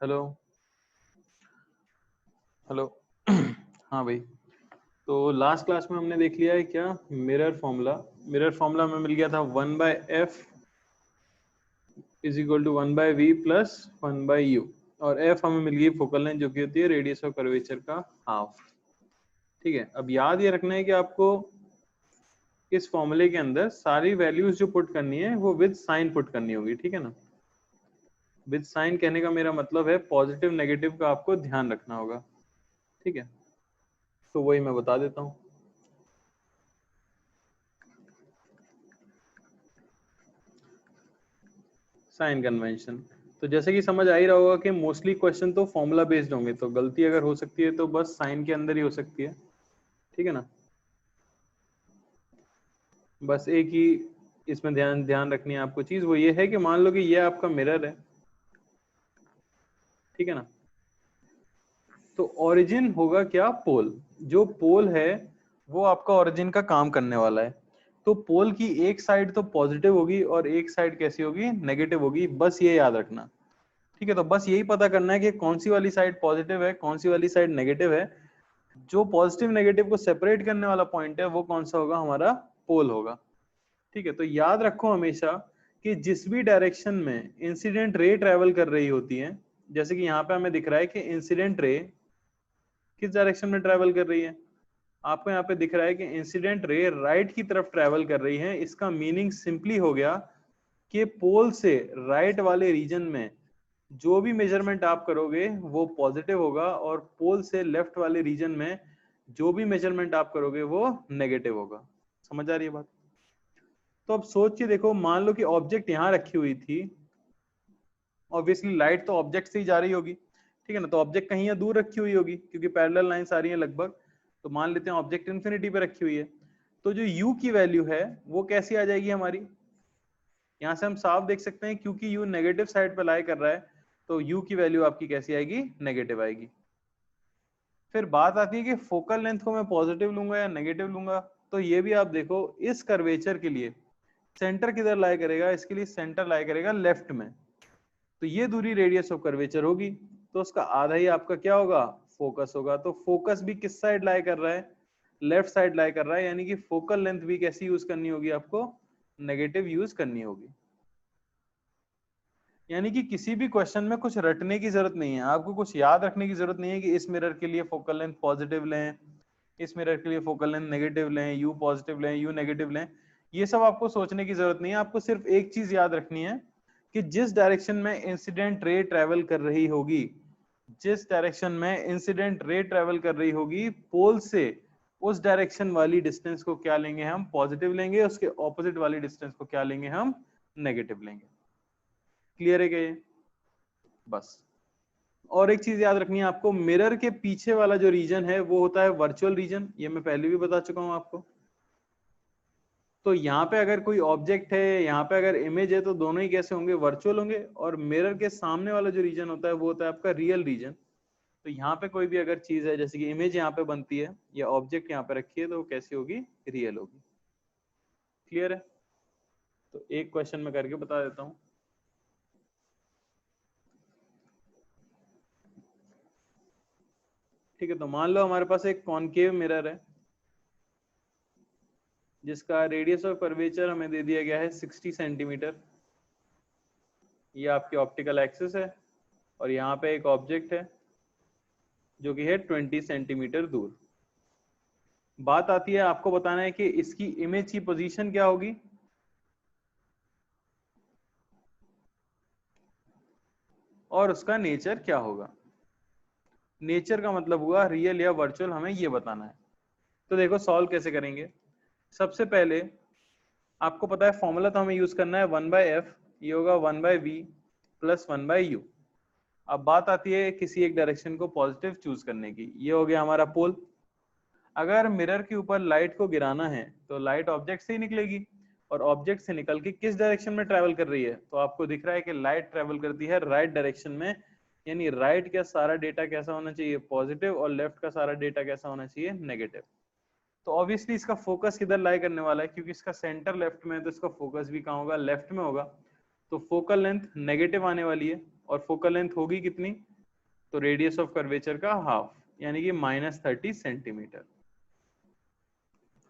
Hello hello. हाँ भाई, तो लास्ट क्लास में हमने देख लिया है क्या, मिरर फॉर्मूला हमें मिल गया था 1/f is equal to 1/v plus 1/u, और f हमें मिल गई फोकल लेंथ जो कि होती है रेडियस ऑफ कर्वेचर का हाफ। ठीक है, अब याद ये रखना है कि आपको इस फॉर्मूले के अंदर सारी वैल्यूज जो पुट करनी है वो विद साइन पुट करनी होगी। ठीक है ना, विद साइन कहने का मेरा मतलब है पॉजिटिव नेगेटिव का आपको ध्यान रखना होगा। ठीक है, तो वही मैं बता देता हूँ। साइन कन्वेंशन, तो जैसे कि समझ आ ही रहा होगा कि मोस्टली क्वेश्चन तो फॉर्मूला बेस्ड होंगे, तो गलती अगर हो सकती है तो बस साइन के अंदर ही हो सकती है। ठीक है ना, बस एक ही इसमें ध्यान ध्यान रखनी है आपको चीज, वो ये है कि मान लो कि ये आपका मिरर है। ठीक है ना, तो ओरिजिन होगा क्या, पोल। जो पोल है वो आपका ओरिजिन का काम करने वाला है। तो पोल की एक साइड तो पॉजिटिव होगी और एक साइड कैसी होगी, नेगेटिव होगी, बस ये याद रखना। ठीक है, तो बस यही पता करना है कि कौन सी वाली साइड पॉजिटिव है, कौन सी वाली साइड नेगेटिव है। जो पॉजिटिव नेगेटिव को सेपरेट करने वाला पॉइंट है वो कौन सा होगा, हमारा पोल होगा। ठीक है, तो याद रखो हमेशा कि जिस भी डायरेक्शन में इंसिडेंट रे ट्रेवल कर रही होती है, जैसे कि यहाँ पे हमें दिख रहा है कि इंसिडेंट रे किस डायरेक्शन में ट्रेवल कर रही है, आपको यहाँ पे दिख रहा है कि इंसिडेंट रे राइट की तरफ ट्रेवल कर रही है। इसका मीनिंग सिंपली हो गया कि पोल से राइट वाले रीजन में जो भी मेजरमेंट आप करोगे वो पॉजिटिव होगा, और पोल से लेफ्ट वाले रीजन में जो भी मेजरमेंट आप करोगे वो नेगेटिव होगा। समझ आ रही है बात? तो अब सोच के देखो, मान लो कि ऑब्जेक्ट यहां रखी हुई थी, ऑब्वियसली लाइट तो ऑब्जेक्ट से ही जा रही होगी। ठीक है ना, तो ऑब्जेक्ट कहीं या दूर रखी हुई होगी क्योंकि पैरेलल लाइंस आ रही हैं लगभग। तो मान लेते हैं ऑब्जेक्ट इन्फिनिटी पे रखी हुई है, तो जो u की वैल्यू है वो कैसी आ जाएगी हमारी, यहां से हम साफ देख सकते हैं क्योंकि u नेगेटिव साइड पे लाई कर रहा है, तो u की वैल्यू आपकी कैसी आएगी, नेगेटिव आएगी। फिर बात आती है कि फोकल लेंथ को मैं पॉजिटिव लूंगा या नेगेटिव लूंगा। तो ये भी आप देखो, इस कर्वेचर के लिए सेंटर किधर लाई करेगा, इसके लिए सेंटर लाई करेगा लेफ्ट में। तो ये दूरी रेडियस ऑफ कर्वेचर होगी, तो उसका आधा ही आपका क्या होगा, फोकस होगा। तो फोकस भी किस साइड लाई कर रहा है, लेफ्ट साइड लाई कर रहा है, यानी कि फोकल लेंथ भी कैसी यूज करनी होगी आपको, नेगेटिव यूज करनी होगी। यानी कि किसी भी क्वेश्चन में कुछ रटने की जरूरत नहीं है, आपको कुछ याद रखने की जरूरत नहीं है कि इस मिरर के लिए फोकल लेंथ पॉजिटिव लें, इस मिरर के लिए फोकल लेंथ नेगेटिव लें, यू पॉजिटिव लें, यू नेगेटिव लें। ये सब आपको सोचने की जरूरत नहीं है। आपको सिर्फ एक चीज याद रखनी है कि जिस डायरेक्शन में इंसिडेंट रे ट्रेवल कर रही होगी, जिस डायरेक्शन में इंसिडेंट रे ट्रेवल कर रही होगी पोल से, उस डायरेक्शन वाली डिस्टेंस को क्या लेंगे हम, पॉजिटिव लेंगे, उसके ऑपोजिट वाली डिस्टेंस को क्या लेंगे हम, नेगेटिव लेंगे। क्लियर है क्या ये? बस। और एक चीज याद रखनी है आपको, मिरर के पीछे वाला जो रीजन है वो होता है वर्चुअल रीजन, ये मैं पहले भी बता चुका हूं आपको। तो यहाँ पे अगर कोई ऑब्जेक्ट है, यहाँ पे अगर इमेज है, तो दोनों ही कैसे होंगे, वर्चुअल होंगे। और मिरर के सामने वाला जो रीजन होता है वो होता है आपका रियल रीजन। तो यहाँ पे कोई भी अगर चीज है, जैसे कि इमेज यहाँ पे बनती है या ऑब्जेक्ट यहाँ पे रखी है, तो वो कैसी होगी, रियल होगी। क्लियर है? तो एक क्वेश्चन में करके बता देता हूँ। ठीक है, तो मान लो हमारे पास एक कॉनकेव मिरर है जिसका रेडियस ऑफ कर्वेचर हमें दे दिया गया है 60 सेंटीमीटर। ये आपकी ऑप्टिकल एक्सिस है, और यहाँ पे एक ऑब्जेक्ट है जो कि है 20 सेंटीमीटर दूर। बात आती है, आपको बताना है कि इसकी इमेज की पोजीशन क्या होगी, और उसका नेचर क्या होगा। नेचर का मतलब हुआ रियल या वर्चुअल, हमें ये बताना है। तो देखो सॉल्व कैसे करेंगे। सबसे पहले आपको पता है फॉर्मूला तो हमें यूज करना है 1/f, ये होगा 1/v प्लस 1/u। अब बात आती है किसी एक डायरेक्शन को पॉजिटिव चूज करने की, ये हो गया हमारा पोल। अगर मिरर के ऊपर लाइट को गिराना है तो लाइट ऑब्जेक्ट से ही निकलेगी, और ऑब्जेक्ट से निकल के किस डायरेक्शन में ट्रेवल कर रही है, तो आपको दिख रहा है कि लाइट ट्रेवल करती है राइट डायरेक्शन में। यानी राइट का सारा डेटा कैसा होना चाहिए, पॉजिटिव, और लेफ्ट का सारा डेटा कैसा होना चाहिए, नेगेटिव। तो ऑब्वियसली इसका फोकस किधर लाई करने वाला है, क्योंकि इसका सेंटर लेफ्ट में है, तो इसका फोकस भी कहाँ होगा, लेफ्ट में होगा। तो फोकल लेंथ नेगेटिव आने वाली है। और फोकल लेंथ होगी कितनी, तो रेडियस ऑफ कर्वेचर का हाफ यानी कि -30 सेंटीमीटर।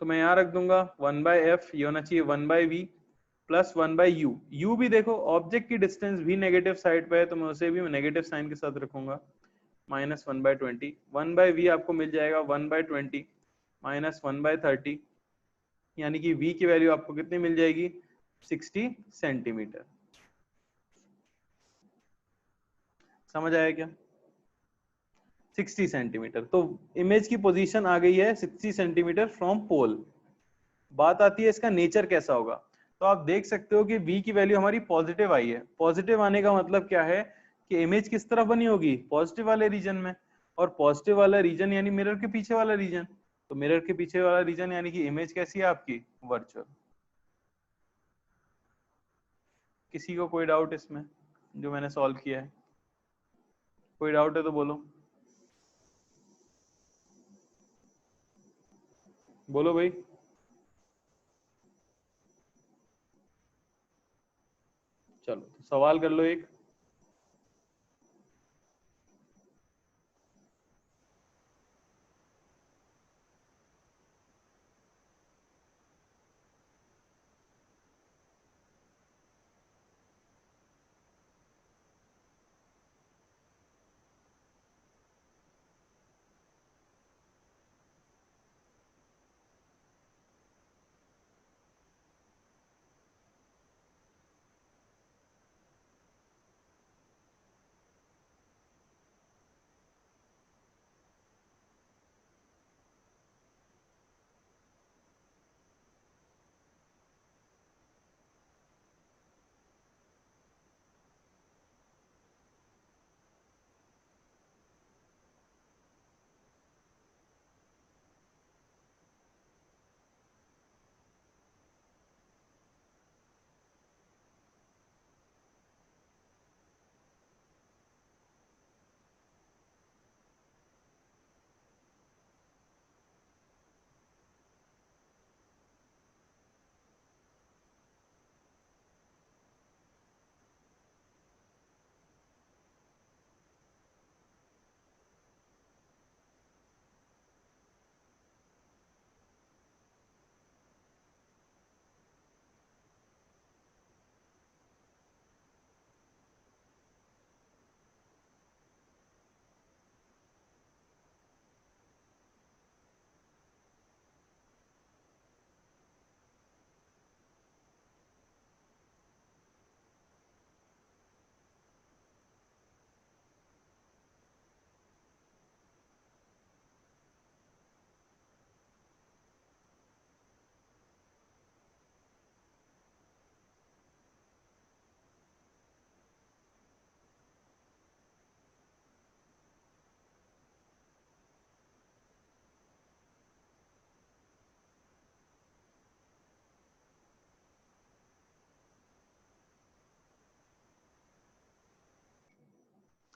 तो मैं यहाँ रख दूंगा 1/f, ये होना चाहिए 1/v प्लस 1/u। u भी देखो ऑब्जेक्ट की डिस्टेंस भी नेगेटिव साइड पे है तो मैं उसे भी नेगेटिव साइन के साथ रखूंगा, -1/20। 1/v आपको मिल जाएगा 1/20 -1/30 यानी कि v की वैल्यू आपको कितनी मिल जाएगी, 60 सेंटीमीटर। समझ आया क्या? 60 सेंटीमीटर। तो इमेज की पोजीशन आ गई है 60 सेंटीमीटर फ्रॉम पोल। बात आती है इसका नेचर कैसा होगा। तो आप देख सकते हो कि v की वैल्यू हमारी पॉजिटिव आई है। पॉजिटिव आने का मतलब क्या है कि इमेज किस तरफ बनी होगी, पॉजिटिव वाले रीजन में, और पॉजिटिव वाला रीजन यानी मिरर के पीछे वाला रीजन। तो मिरर के पीछे वाला रीजन यानी कि इमेज कैसी है आपकी, वर्चुअल। किसी को कोई डाउट इसमें जो मैंने सॉल्व किया है? कोई डाउट है तो बोलो, बोलो भाई। चलो तो सवाल कर लो एक।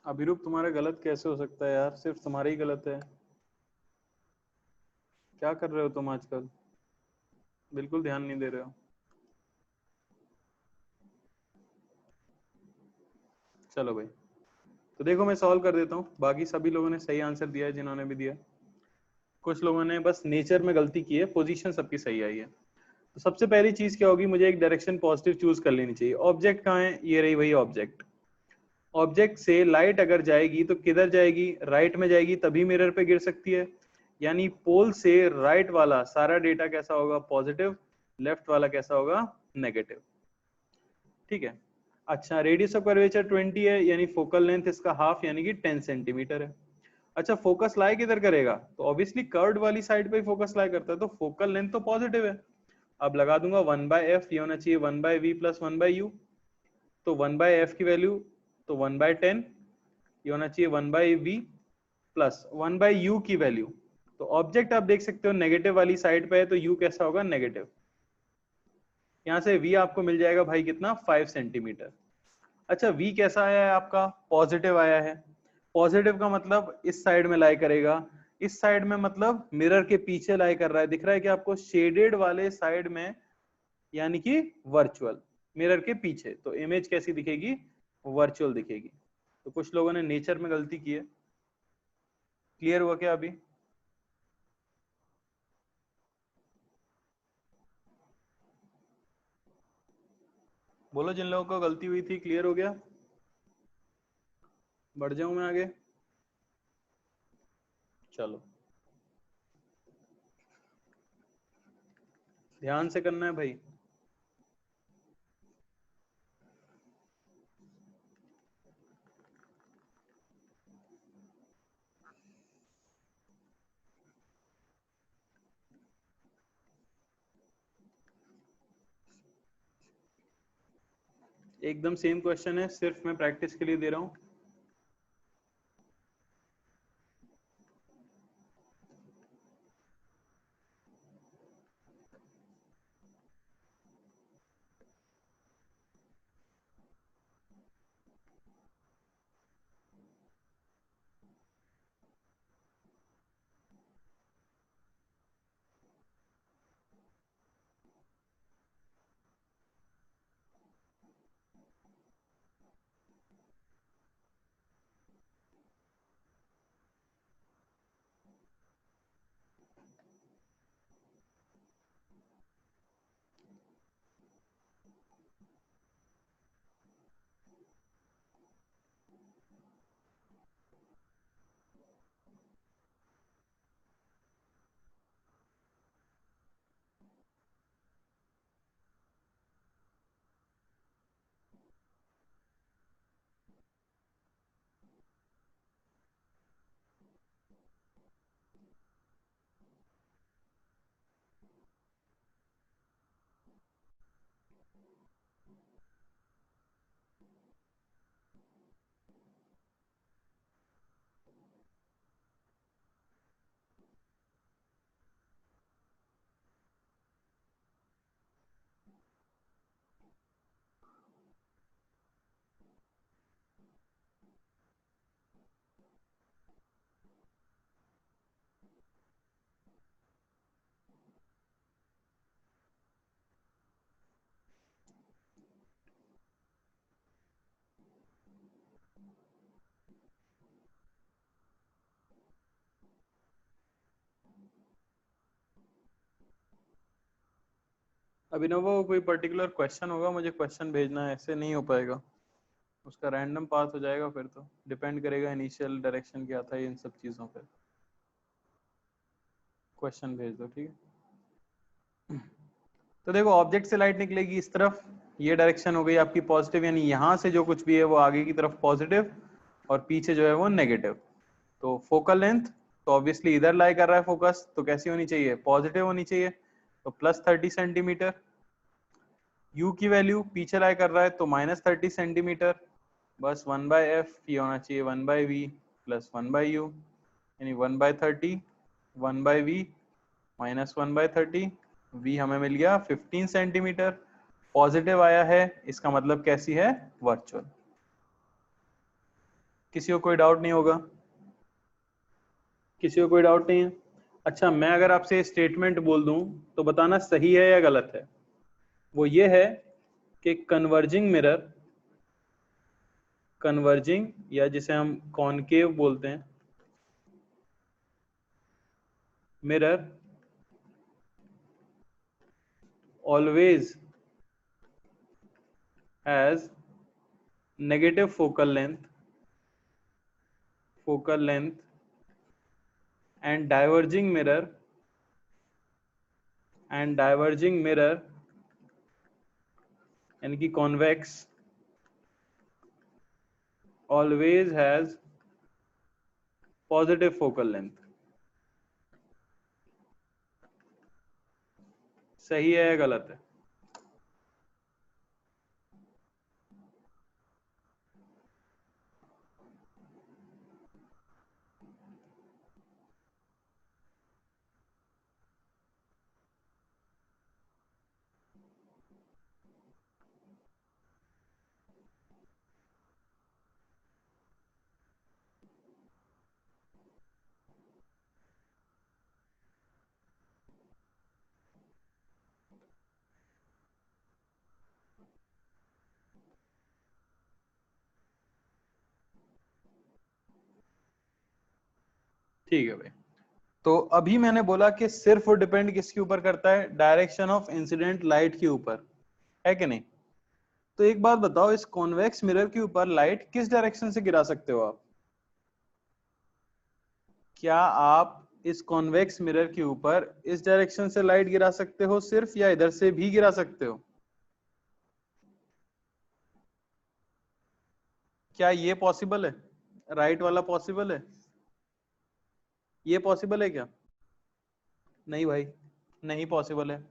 अभिरूप तुम्हारा गलत कैसे हो सकता है यार, सिर्फ तुम्हारा ही गलत है। क्या कर रहे हो तुम आजकल, बिल्कुल ध्यान नहीं दे रहे हो। चलो भाई, तो देखो मैं सॉल्व कर देता हूँ। बाकी सभी लोगों ने सही आंसर दिया है जिन्होंने भी दिया। कुछ लोगों ने बस नेचर में गलती की है, पोजीशन सबकी सही आई है। तो सबसे पहली चीज क्या होगी, मुझे एक डायरेक्शन पॉजिटिव चूज कर लेनी चाहिए। ऑब्जेक्ट कहाँ है, ये रही वही ऑब्जेक्ट। ऑब्जेक्ट से लाइट अगर जाएगी तो किधर जाएगी, राइट में जाएगी, तभी मिरर पे गिर सकती है। यानी पोल से राइट वाला सारा डेटा कैसा होगा, पॉजिटिव। लेफ्ट वाला कैसा होगा, नेगेटिव। ठीक है। अच्छा, रेडियस ऑफ कर्वेचर 20 है, यानी फोकल लेंथ इसका हाफ यानी कि 10 सेंटीमीटर है। अच्छा, फोकस लाई किधर करेगा, तो ऑब्वियसली कर्व्ड वाली साइड पे ही फोकस लाई करता है, तो फोकल लेंथ तो पॉजिटिव है। अब लगा दूंगा 1/f, ये होना चाहिए 1/v प्लस 1/u। तो 1/f की वैल्यू तो 1/10, ये होना चाहिए 1/v प्लस 1/u की वैल्यू। तो ऑब्जेक्ट आप देख सकते हो नेगेटिव वाली साइड पे है, तो u कैसा होगा, नेगेटिव। यहाँ से v आपको मिल जाएगा भाई कितना, 5 सेंटीमीटर। अच्छा, v कैसा आया है आपका, पॉजिटिव आया है। पॉजिटिव का मतलब इस साइड में लाई करेगा, इस साइड में मतलब मिरर के पीछे लाई कर रहा है। दिख रहा है कि आपको शेडेड वाले साइड में, यानी कि वर्चुअल, मिरर के पीछे। तो इमेज कैसी दिखेगी, वर्चुअल दिखेगी। तो कुछ लोगों ने नेचर में गलती की है। क्लियर हुआ क्या अभी? बोलो जिन लोगों को गलती हुई थी, क्लियर हो गया? बढ़ जाऊं मैं आगे? चलो ध्यान से करना है भाई। एकदम सेम क्वेश्चन है, सिर्फ मैं प्रैक्टिस के लिए दे रहा हूं। अभिनव वो कोई पर्टिकुलर क्वेश्चन होगा, मुझे क्वेश्चन भेजना है, ऐसे नहीं हो पाएगा। उसका रैंडम पास हो जाएगा, फिर तो डिपेंड करेगा इनिशियल डायरेक्शन क्या था इन सब चीज़ों पे। क्वेश्चन भेज दो, ठीक है। तो देखो ऑब्जेक्ट से लाइट निकलेगी इस तरफ, ये डायरेक्शन हो गई आपकी पॉजिटिव, यानी यहां से जो कुछ भी है वो आगे की तरफ पॉजिटिव और पीछे जो है वो नेगेटिव। तो फोकल लेंथ तो ऑब्वियसली इधर लाई कर रहा है फोकस, तो कैसी होनी चाहिए? पॉजिटिव होनी चाहिए, तो +30 सेंटीमीटर। यू की वैल्यू पीछे लाई कर रहा है तो -30 सेंटीमीटर। बस 1/f ये होना चाहिए 1/v प्लस 1/u, यानी 1/30 1/v माइनस 1/30। v हमें मिल गया 15 सेंटीमीटर। पॉजिटिव आया है, इसका मतलब कैसी है? वर्चुअल। किसी को कोई डाउट नहीं होगा? किसी को कोई डाउट नहीं है? अच्छा, मैं अगर आपसे स्टेटमेंट बोल दूं तो बताना सही है या गलत है। वो ये है कि कन्वर्जिंग या जिसे हम कॉनकेव बोलते हैं, mirror always has negative focal length and diverging mirror यानी कि convex always has positive focal length. सही है या गलत है? ठीक है भाई। तो अभी मैंने बोला कि सिर्फ वो डिपेंड किसके ऊपर करता है, डायरेक्शन ऑफ इंसिडेंट लाइट के ऊपर, है कि नहीं। तो एक बात बताओ, इस कॉन्वेक्स मिरर के ऊपर लाइट किस डायरेक्शन से गिरा सकते हो आप? क्या आप इस कॉन्वेक्स मिरर के ऊपर इस डायरेक्शन से लाइट गिरा सकते हो सिर्फ, या इधर से भी गिरा सकते हो? क्या ये पॉसिबल है? राइट वाला पॉसिबल है? ये पॉसिबल है क्या? नहीं भाई, नहीं पॉसिबल है।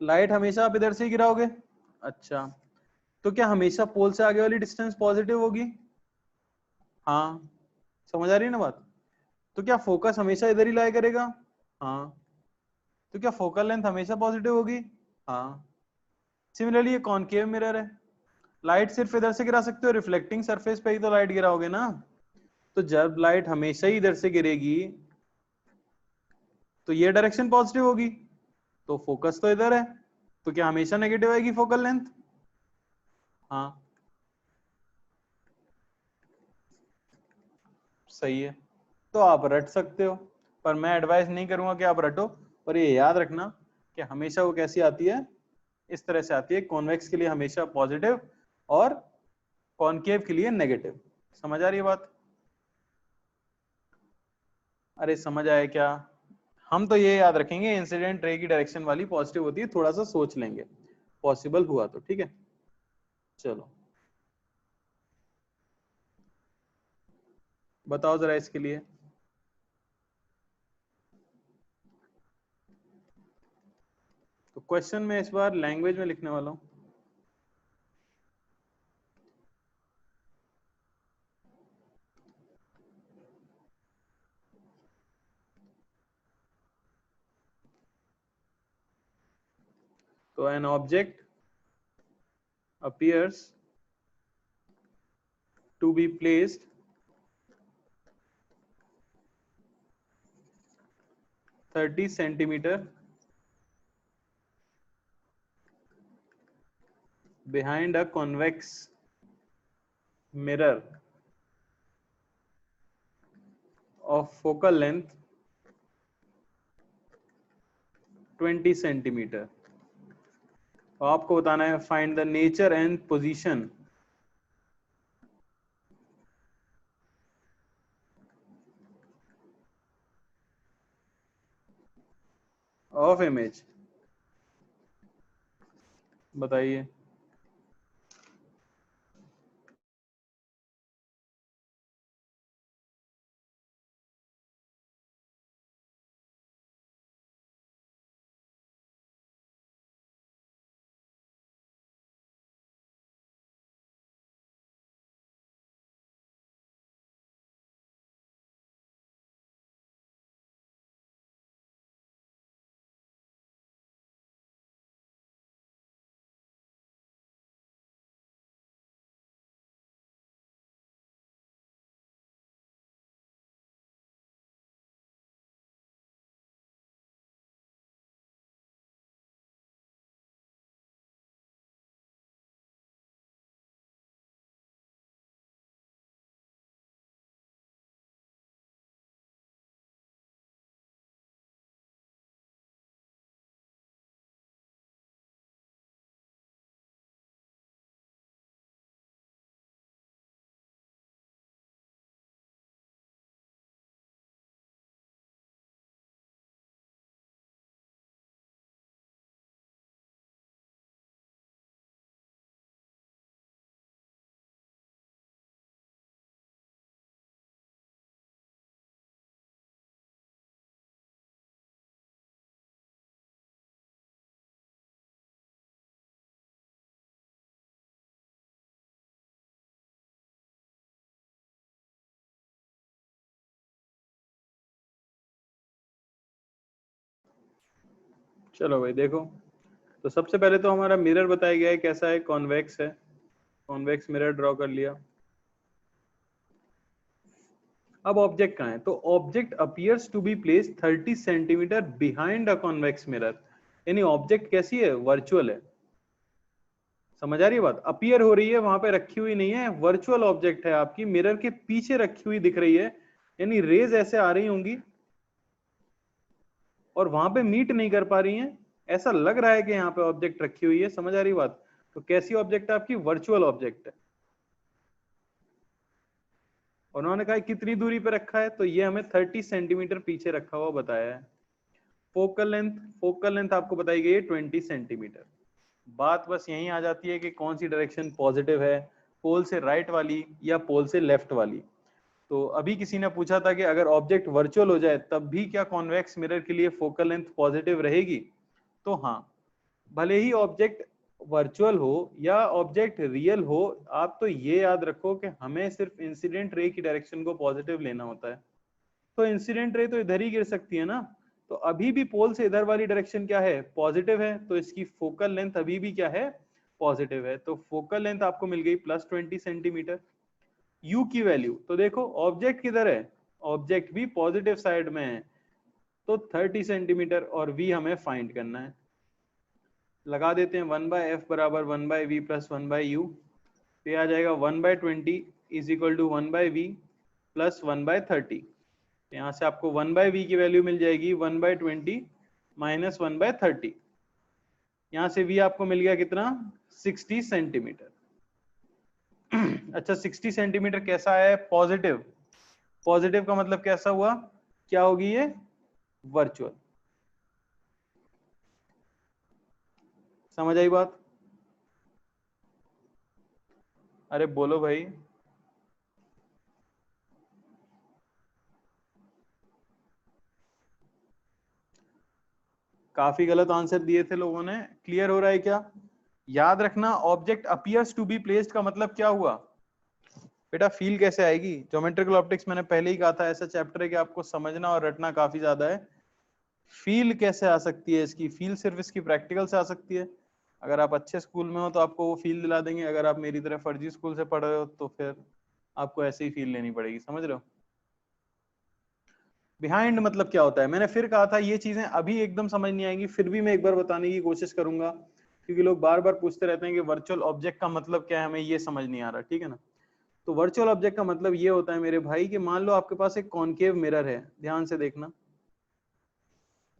लाइट हमेशा आप इधर से ही गिराओगे। अच्छा, तो क्या हमेशा पोल से आगे वाली डिस्टेंस पॉजिटिव होगी? हाँ, समझ आ रही है ना बात। तो क्या फोकस हमेशा इधर ही लाया करेगा? हाँ। तो क्या फोकल लेंथ हमेशा पॉजिटिव होगी? हाँ। सिमिलरली ये कॉनकेव मिरर है, लाइट सिर्फ इधर से गिरा सकते हो, रिफ्लेक्टिंग सरफेस पे ही तो लाइट गिराओगे ना। तो जब लाइट हमेशा ही इधर से गिरेगी तो ये डायरेक्शन पॉजिटिव होगी, तो फोकस तो इधर है, तो क्या हमेशा नेगेटिव आएगी फोकल लेंथ? हाँ, सही है। तो आप रट सकते हो, पर मैं एडवाइस नहीं करूंगा कि आप रटो। पर ये याद रखना कि हमेशा वो कैसी आती है, इस तरह से आती है, कॉन्वेक्स के लिए हमेशा पॉजिटिव और कॉनकेव के लिए नेगेटिव। समझ आ रही है बात? अरे समझ आए क्या? हम तो ये याद रखेंगे, इंसिडेंट रे की डायरेक्शन वाली पॉजिटिव होती है, थोड़ा सा सोच लेंगे पॉसिबल हुआ तो, ठीक है। चलो बताओ जरा इसके लिए। तो क्वेश्चन में इस बार लैंग्वेज में लिखने वाला हूं। तो an object appears to be placed 30 centimeter behind a convex mirror of focal length 20 centimeter। तो आपको बताना है find the nature and position of image. बताइए। चलो भाई देखो, तो सबसे पहले तो हमारा मिरर बताया गया है कैसा है, कॉन्वेक्स है। कॉन्वेक्स मिरर ड्रॉ कर लिया। अब ऑब्जेक्ट कहाँ है? तो object appears to be place 30 centimetre behind a convex mirror. यानी ऑब्जेक्ट कैसी है? वर्चुअल है। समझ आ रही है बात? अपीयर हो रही है, वहां पे रखी हुई नहीं है, वर्चुअल ऑब्जेक्ट है, आपकी मिरर के पीछे रखी हुई दिख रही है। यानी रेज ऐसे आ रही होंगी, और वहां पे मीट नहीं कर पा रही हैं, ऐसा लग रहा है कि यहाँ पे ऑब्जेक्ट रखी हुई है, समझ आ रही बात? तो कैसी ऑब्जेक्ट है आपकी? वर्चुअल ऑब्जेक्ट है। उन्होंने कहा कितनी दूरी पे रखा है, तो ये हमें 30 सेंटीमीटर पीछे रखा हुआ बताया है। फोकल लेंथ आपको बताई गई है 20 सेंटीमीटर। बात बस यही आ जाती है कि कौन सी डायरेक्शन पॉजिटिव है, पोल से राइट वाली या पोल से लेफ्ट वाली। तो अभी किसी ने पूछा था कि अगर ऑब्जेक्ट वर्चुअल हो जाए तब भी क्या कॉन्वेक्स मिरर के लिए फोकल लेंथ पॉजिटिव रहेगी? तो हाँ, भले ही ऑब्जेक्ट वर्चुअल हो या ऑब्जेक्ट रियल हो, आप तो ये याद रखो कि हमें सिर्फ इंसिडेंट रे की डायरेक्शन को पॉजिटिव लेना होता है। तो इंसिडेंट रे तो इधर ही गिर सकती है ना, तो अभी भी पोल से इधर वाली डायरेक्शन क्या है? पॉजिटिव है, तो इसकी फोकल लेंथ अभी भी क्या है? पॉजिटिव है। तो फोकल लेंथ आपको मिल गई +20 सेंटीमीटर। यू की वैल्यू तो देखो, ऑब्जेक्ट किधर है? ऑब्जेक्ट भी पॉजिटिव साइड में है, तो 30 सेंटीमीटर, और वी हमें फाइंड करना है। लगा देते हैं 1/f बराबर 1/v प्लस 1/u। तो ये आ जाएगा 1/20 is equal to 1/v plus 1/30। यहाँ से आपको 1/v की वैल्यू मिल जाएगी 1/20 माइनस 1/30। यहाँ से v आपको मिल गया कितना? 60 सेंटीमीटर। अच्छा, 60 सेंटीमीटर कैसा है? पॉजिटिव। पॉजिटिव का मतलब कैसा हुआ? क्या होगी ये? वर्चुअल। समझ आई बात? अरे बोलो भाई। काफी गलत आंसर दिए थे लोगों ने। क्लियर हो रहा है क्या? याद रखना, object appears to be placed का मतलब क्या हुआ? बेटा फील कैसे आएगी? ज्योमेट्रिकल ऑप्टिक्स मैंने पहले ही कहा था, ऐसा चैप्टर है कि आपको समझना और रटना काफी ज्यादा है। फील कैसे आ सकती है इसकी? फील सिर्फ इसकी प्रैक्टिकल से आ सकती है। अगर आप अच्छे स्कूल में हो तो आपको वो फील दिला देंगे, अगर आप मेरी तरह फर्जी स्कूल से पढ़ रहे हो तो फिर आपको ऐसे ही फील लेनी पड़ेगी। समझ रहे हो? बिहाइंड मतलब क्या होता है? मैंने फिर कहा था ये चीजें अभी एकदम समझ नहीं आएंगी, फिर भी मैं एक बार बताने की कोशिश करूंगा, क्योंकि लोग बार बार पूछते रहते हैं कि वर्चुअल ऑब्जेक्ट का मतलब क्या है, हमें ये समझ नहीं आ रहा। ठीक है ना? तो वर्चुअल ऑब्जेक्ट का मतलब ये होता है मेरे भाई कि मान लो आपके पास एक कॉनकेव मिरर है, ध्यान से देखना।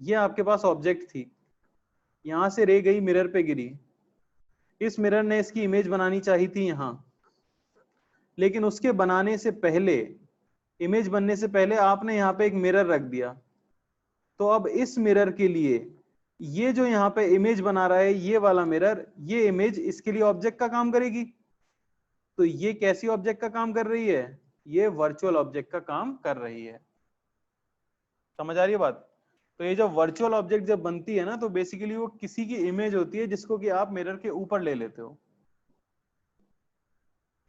ये आपके पास ऑब्जेक्ट थी, यहां से रे गई मिरर पे गिरी, इस मिरर ने इसकी इमेज बनानी चाहिए थी यहां, लेकिन उसके बनाने से पहले, इमेज बनने से पहले आपने यहाँ पे एक मिरर रख दिया। तो अब इस मिरर के लिए ये जो यहाँ पे इमेज बना रहा है, ये वाला मिरर, ये इमेज इसके लिए ऑब्जेक्ट का काम करेगी। तो ये कैसी ऑब्जेक्ट का काम कर रही है? ये वर्चुअल ऑब्जेक्ट का काम कर रही है। समझ आ रही है बात? तो ये जो वर्चुअल ऑब्जेक्ट जब बनती है ना, तो बेसिकली वो किसी की इमेज होती है जिसको कि आप मिरर के ऊपर ले लेते हो।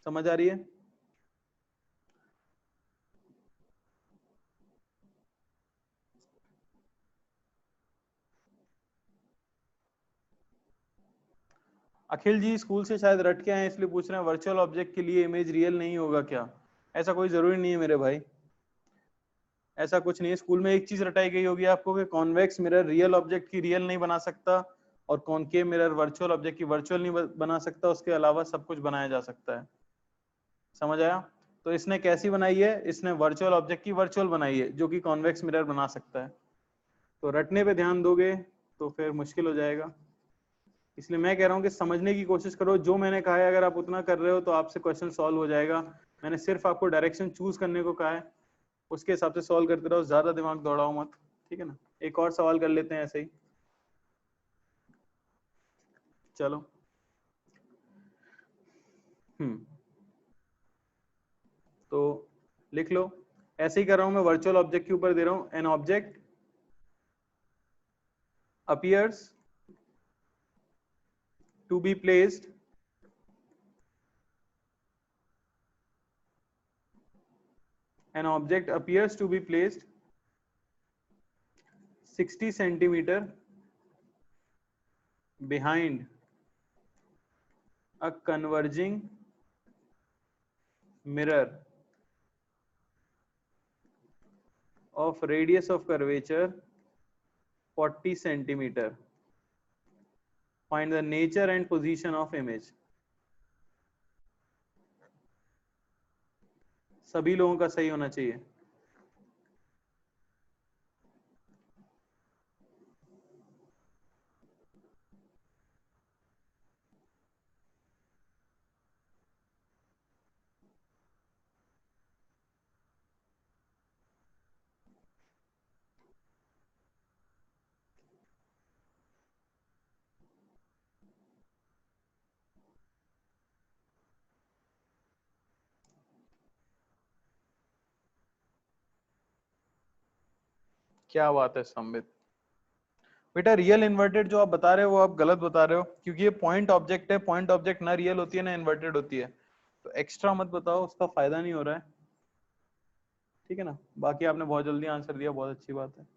समझ आ रही है? अखिल जी स्कूल से शायद रट के आए, इसलिए पूछ रहे हैं वर्चुअल ऑब्जेक्ट के लिए इमेज रियल नहीं होगा क्या? ऐसा कोई जरूरी नहीं है मेरे भाई, ऐसा कुछ नहीं है। स्कूल में एक चीज रटाई गई होगी आपको कि कॉन्वेक्स मिरर रियल ऑब्जेक्ट की रियल नहीं बना सकता, और कॉनकेव मिरर वर्चुअल ऑब्जेक्ट की वर्चुअल नहीं बना सकता, उसके अलावा सब कुछ बनाया जा सकता है। समझ आया? तो इसने कैसी बनाई है? इसने वर्चुअल ऑब्जेक्ट की वर्चुअल बनाई है, जो कि कॉन्वेक्स मिरर बना सकता है। तो रटने पे ध्यान दोगे तो फिर मुश्किल हो जाएगा, इसलिए मैं कह रहा हूँ कि समझने की कोशिश करो। जो मैंने कहा है अगर आप उतना कर रहे हो तो आपसे क्वेश्चन सॉल्व हो जाएगा। मैंने सिर्फ आपको डायरेक्शन चूज करने को कहा है, उसके हिसाब से सॉल्व करते रहो, ज्यादा दिमाग दौड़ाओ मत। ठीक है ना? एक और सवाल कर लेते हैं ऐसे ही। चलो। हम्म तो लिख लो, ऐसे ही कर रहा हूं मैं, वर्चुअल ऑब्जेक्ट के ऊपर दे रहा हूं। An object appears to be placed an object appears to be placed 60 centimeter behind a converging mirror of radius of curvature 40 centimeter. Find the nature and position of image. सभी लोगों का सही होना चाहिए। क्या बात है संबित। बेटा रियल इन्वर्टेड जो आप बता रहे हो वो आप गलत बता रहे हो, क्योंकि ये पॉइंट ऑब्जेक्ट है, पॉइंट ऑब्जेक्ट ना रियल होती है ना इन्वर्टेड होती है, तो एक्स्ट्रा मत बताओ, उसका फायदा नहीं हो रहा है, ठीक है ना। बाकी आपने बहुत जल्दी आंसर दिया, बहुत अच्छी बात है।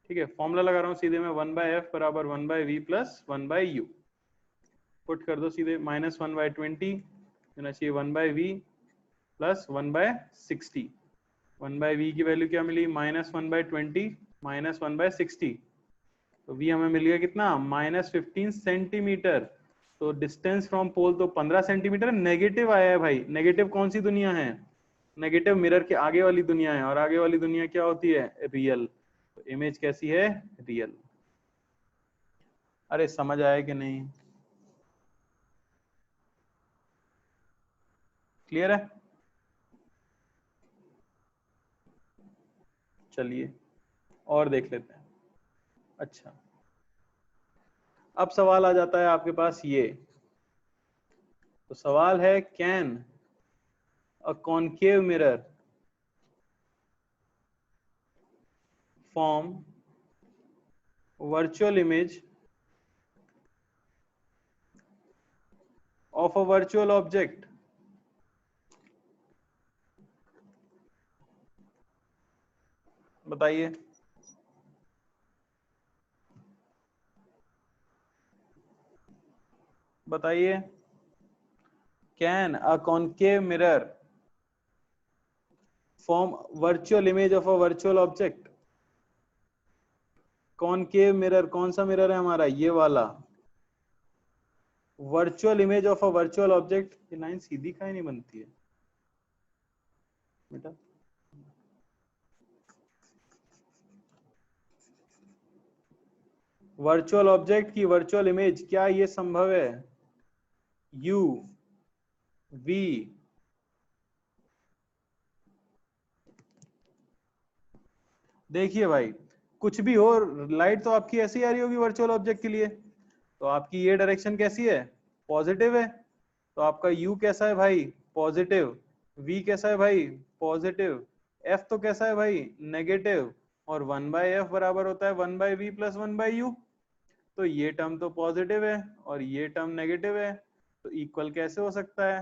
ठीक है, फॉर्मूला लगा रहा हूँ सीधे मैं, 1/f बराबर 1/v प्लस 1/u। पुट कर दो सीधे, -1/20 होना चाहिए 1/v प्लस 1/60। 1/v की वैल्यू क्या मिली, -1/20 -1/60, तो v हमें मिल गया कितना, -15 सेंटीमीटर। तो डिस्टेंस फ्रॉम पोल तो 15 सेंटीमीटर नेगेटिव आया है भाई। नेगेटिव कौन सी दुनिया है, नेगेटिव मिरर के आगे वाली दुनिया है, और आगे वाली दुनिया क्या होती है, रियल। तो इमेज कैसी है, रियल। अरे समझ आया कि नहीं, क्लियर है। चलिए और देख लेते हैं। अच्छा, अब सवाल आ जाता है आपके पास ये, तो सवाल है can a concave mirror form virtual image of a virtual object। बताइए, बताइए, can a concave mirror form virtual image of a virtual object। Concave mirror कौन सा मिरर है हमारा, ये वाला। Virtual image of a virtual object, ये line सीधी काहे नहीं बनती है बेटा। वर्चुअल ऑब्जेक्ट की वर्चुअल इमेज, क्या ये संभव है, यू वी। देखिए भाई, कुछ भी हो, लाइट तो आपकी ऐसी आ रही होगी वर्चुअल ऑब्जेक्ट के लिए, तो आपकी ये डायरेक्शन कैसी है, पॉजिटिव है, तो आपका u कैसा है भाई, पॉजिटिव। v कैसा है भाई, पॉजिटिव। f तो कैसा है भाई, नेगेटिव। और 1/f बराबर होता है 1/v प्लस 1/u। तो ये टर्म तो पॉजिटिव है और ये टर्म नेगेटिव है, तो इक्वल कैसे हो सकता है,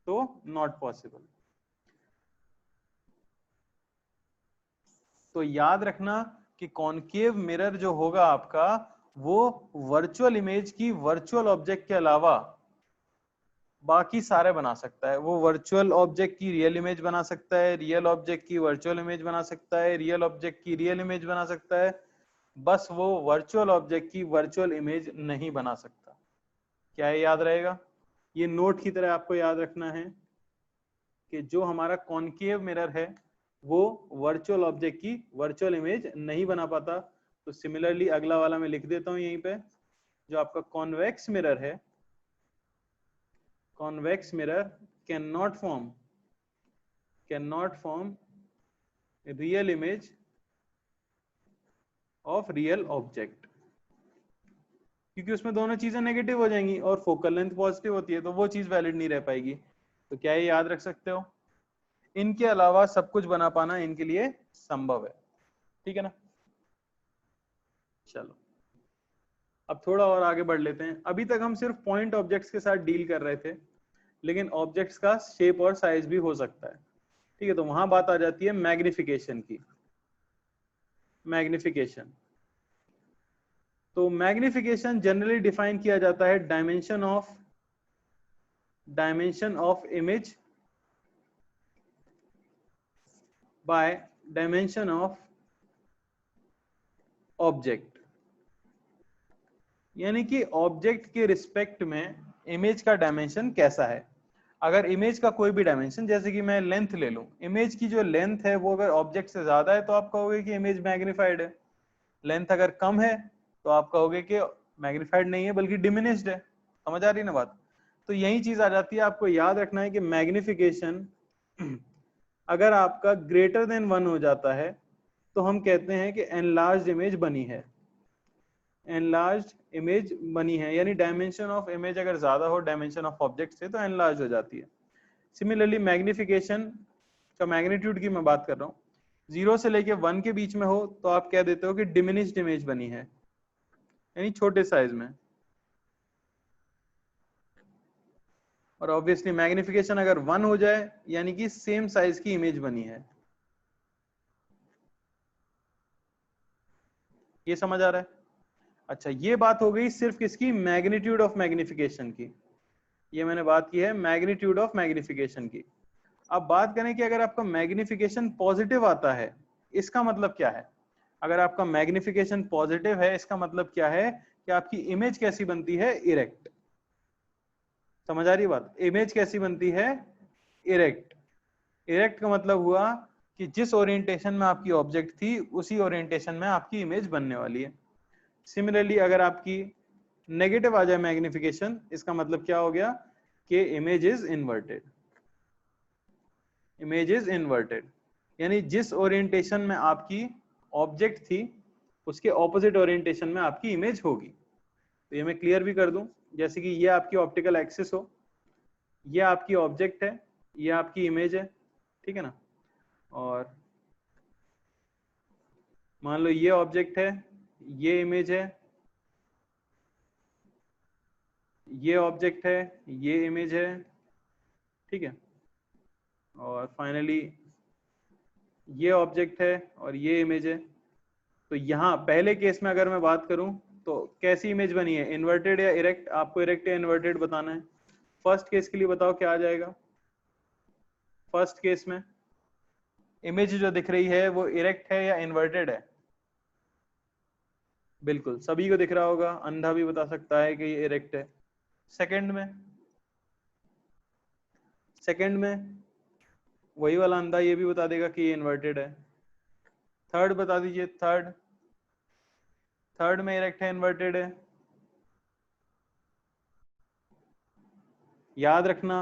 तो नॉट पॉसिबल। तो याद रखना कि कॉनकेव मिरर जो होगा आपका, वो वर्चुअल इमेज की वर्चुअल ऑब्जेक्ट के अलावा बाकी सारे बना सकता है। वो वर्चुअल ऑब्जेक्ट की रियल इमेज बना सकता है, रियल ऑब्जेक्ट की वर्चुअल इमेज बना सकता है, रियल ऑब्जेक्ट की रियल इमेज बना सकता है, बस वो वर्चुअल ऑब्जेक्ट की वर्चुअल इमेज नहीं बना सकता। क्या ये याद रहेगा, ये नोट की तरह आपको याद रखना है कि जो हमारा कॉनकेव मिरर है वो वर्चुअल ऑब्जेक्ट की वर्चुअल इमेज नहीं बना पाता। तो सिमिलरली अगला वाला मैं लिख देता हूं यहीं पे, जो आपका कॉन्वेक्स मिरर है, convex mirror cannot form real image of real object। क्योंकि उसमें दोनों चीजें नेगेटिव हो जाएंगी और फोकल लेंथ पॉजिटिव होती है, तो वो चीज वैलिड नहीं रह पाएगी। तो क्या ये याद रख सकते हो? इनके अलावा सब कुछ बना पाना इनके लिए संभव है, ठीक है ना। चलो अब थोड़ा और आगे बढ़ लेते हैं। अभी तक हम सिर्फ पॉइंट ऑब्जेक्ट्स के साथ डील कर रहे थे, लेकिन ऑब्जेक्ट्स का शेप और साइज भी हो सकता है, ठीक है। तो वहां बात आ जाती है मैग्निफिकेशन की। मैग्निफिकेशन, तो मैग्निफिकेशन जनरली डिफाइन किया जाता है dimension of image by dimension of object. यानी कि ऑब्जेक्ट के रिस्पेक्ट में इमेज का डायमेंशन कैसा है। अगर इमेज का कोई भी डायमेंशन, जैसे कि मैं लेंथ ले लूं, इमेज की जो लेंथ है वो अगर ऑब्जेक्ट से ज्यादा है तो आप कहोगे कि इमेज मैग्निफाइड है। लेंथ अगर कम है तो आप कहोगे कि मैग्निफाइड नहीं है बल्कि डिमिनिश्ड है। समझ आ रही ना बात? तो यही चीज आ जाती है। आपको याद रखना है कि मैग्निफिकेशन अगर आपका ग्रेटर देन 1 हो जाता है तो हम कहते हैं कि एनलार्ज्ड इमेज बनी है। एनलार्ज्ड इमेज बनी है यानी डायमेंशन ऑफ इमेज अगर ज्यादा हो डायमेंशन ऑफ ऑब्जेक्ट से तो एनलार्ज हो जाती है। सिमिलरली मैग्निफिकेशन का मैग्नीट्यूड की मैं बात कर रहा हूँ, 0 से लेके 1 के बीच में हो तो आप कह देते हो कि डिमिनिश्ड इमेज बनी है, यानी छोटे साइज में। और ऑब्वियसली मैग्निफिकेशन अगर 1 हो जाए यानी कि सेम साइज की इमेज बनी है। ये समझ आ रहा है? अच्छा, ये बात हो गई सिर्फ किसकी? मैग्नीट्यूड ऑफ मैग्निफिकेशन की। ये मैंने बात की है मैग्नीट्यूड ऑफ मैग्निफिकेशन की। अब बात करें कि अगर आपका मैग्निफिकेशन पॉजिटिव आता है, इसका मतलब क्या है? अगर आपका मैग्निफिकेशन पॉजिटिव है इसका मतलब क्या है कि आपकी इमेज कैसी बनती है? इरेक्ट। समझ आ रही बात? इमेज कैसी बनती है? इरेक्ट। इरेक्ट का मतलब हुआ कि जिस ओरिएंटेशन में आपकी ऑब्जेक्ट थी उसी ओरिएंटेशन में आपकी इमेज बनने वाली है। सिमिलरली अगर आपकी नेगेटिव आ जाए मैग्निफिकेशन, इसका मतलब क्या हो गया कि image is inverted. Image is inverted यानी जिस ओरिएंटेशन में आपकी ऑब्जेक्ट थी उसके ऑपोजिट ओरिएंटेशन में आपकी इमेज होगी। तो ये मैं क्लियर भी कर दूं, जैसे कि ये आपकी ऑप्टिकल एक्सिस हो, ये आपकी ऑब्जेक्ट है, ये आपकी इमेज है, ठीक है ना। और मान लो ये ऑब्जेक्ट है, ये इमेज है, ये ऑब्जेक्ट है, ये इमेज है, ठीक है। और फाइनली ये ऑब्जेक्ट है और ये इमेज है। तो यहाँ पहले केस में अगर मैं बात करूं तो कैसी इमेज बनी है? इन्वर्टेड या इरेक्ट? आपको इरेक्ट या इन्वर्टेड बताना है। फर्स्ट केस के लिए बताओ क्या आ जाएगा? फर्स्ट केस में इमेज जो दिख रही है वो इरेक्ट है या इन्वर्टेड है? बिल्कुल सभी को दिख रहा होगा, अंधा भी बता सकता है कि ये इरेक्ट है। सेकंड में, सेकंड में वही वाला अंधा ये भी बता देगा कि ये इन्वर्टेड है। थर्ड बता दीजिए, थर्ड, थर्ड में इरेक्ट है इन्वर्टेड है? याद रखना,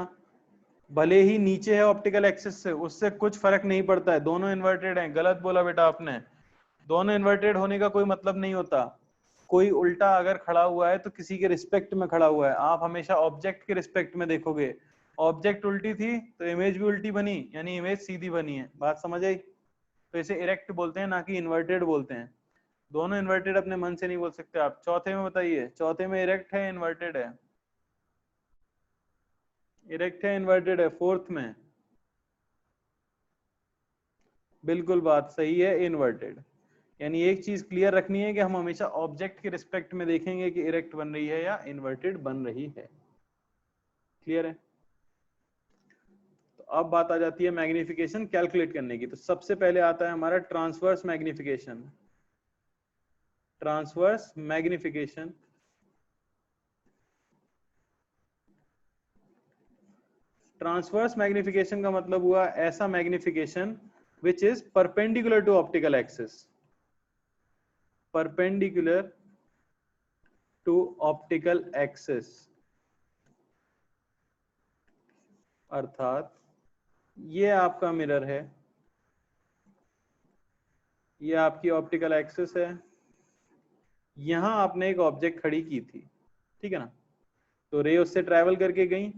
भले ही नीचे है ऑप्टिकल एक्सिस से, उससे कुछ फर्क नहीं पड़ता है, दोनों इन्वर्टेड हैं। गलत बोला बेटा आपने, दोनों इन्वर्टेड होने का कोई मतलब नहीं होता। कोई उल्टा अगर खड़ा हुआ है तो किसी के रिस्पेक्ट में खड़ा हुआ है, आप हमेशा ऑब्जेक्ट के रिस्पेक्ट में देखोगे। ऑब्जेक्ट उल्टी थी तो इमेज भी उल्टी बनी, यानी इमेज सीधी बनी है। बात समझ आई? तो इसे इरेक्ट बोलते हैं, ना कि इन्वर्टेड बोलते हैं। दोनों इन्वर्टेड अपने मन से नहीं बोल सकते आप। चौथे में बताइए, चौथे में इरेक्ट है इन्वर्टेड है? इरेक्ट है इन्वर्टेड है फोर्थ में? बिल्कुल बात सही है, इन्वर्टेड। यानी एक चीज क्लियर रखनी है कि हम हमेशा ऑब्जेक्ट के रिस्पेक्ट में देखेंगे कि इरेक्ट बन रही है या इन्वर्टेड बन रही है। क्लियर है? तो अब बात आ जाती है मैग्निफिकेशन कैलकुलेट करने की। तो सबसे पहले आता है हमारा transverse magnification. Transverse magnification, transverse magnification का मतलब हुआ ऐसा magnification which is perpendicular to optical axis. Perpendicular to optical axis, अर्थात ये आपका मिरर है, ये आपकी ऑप्टिकल एक्सिस है, यहां आपने एक ऑब्जेक्ट खड़ी की थी, ठीक है ना। तो रे उससे ट्रैवल करके गई,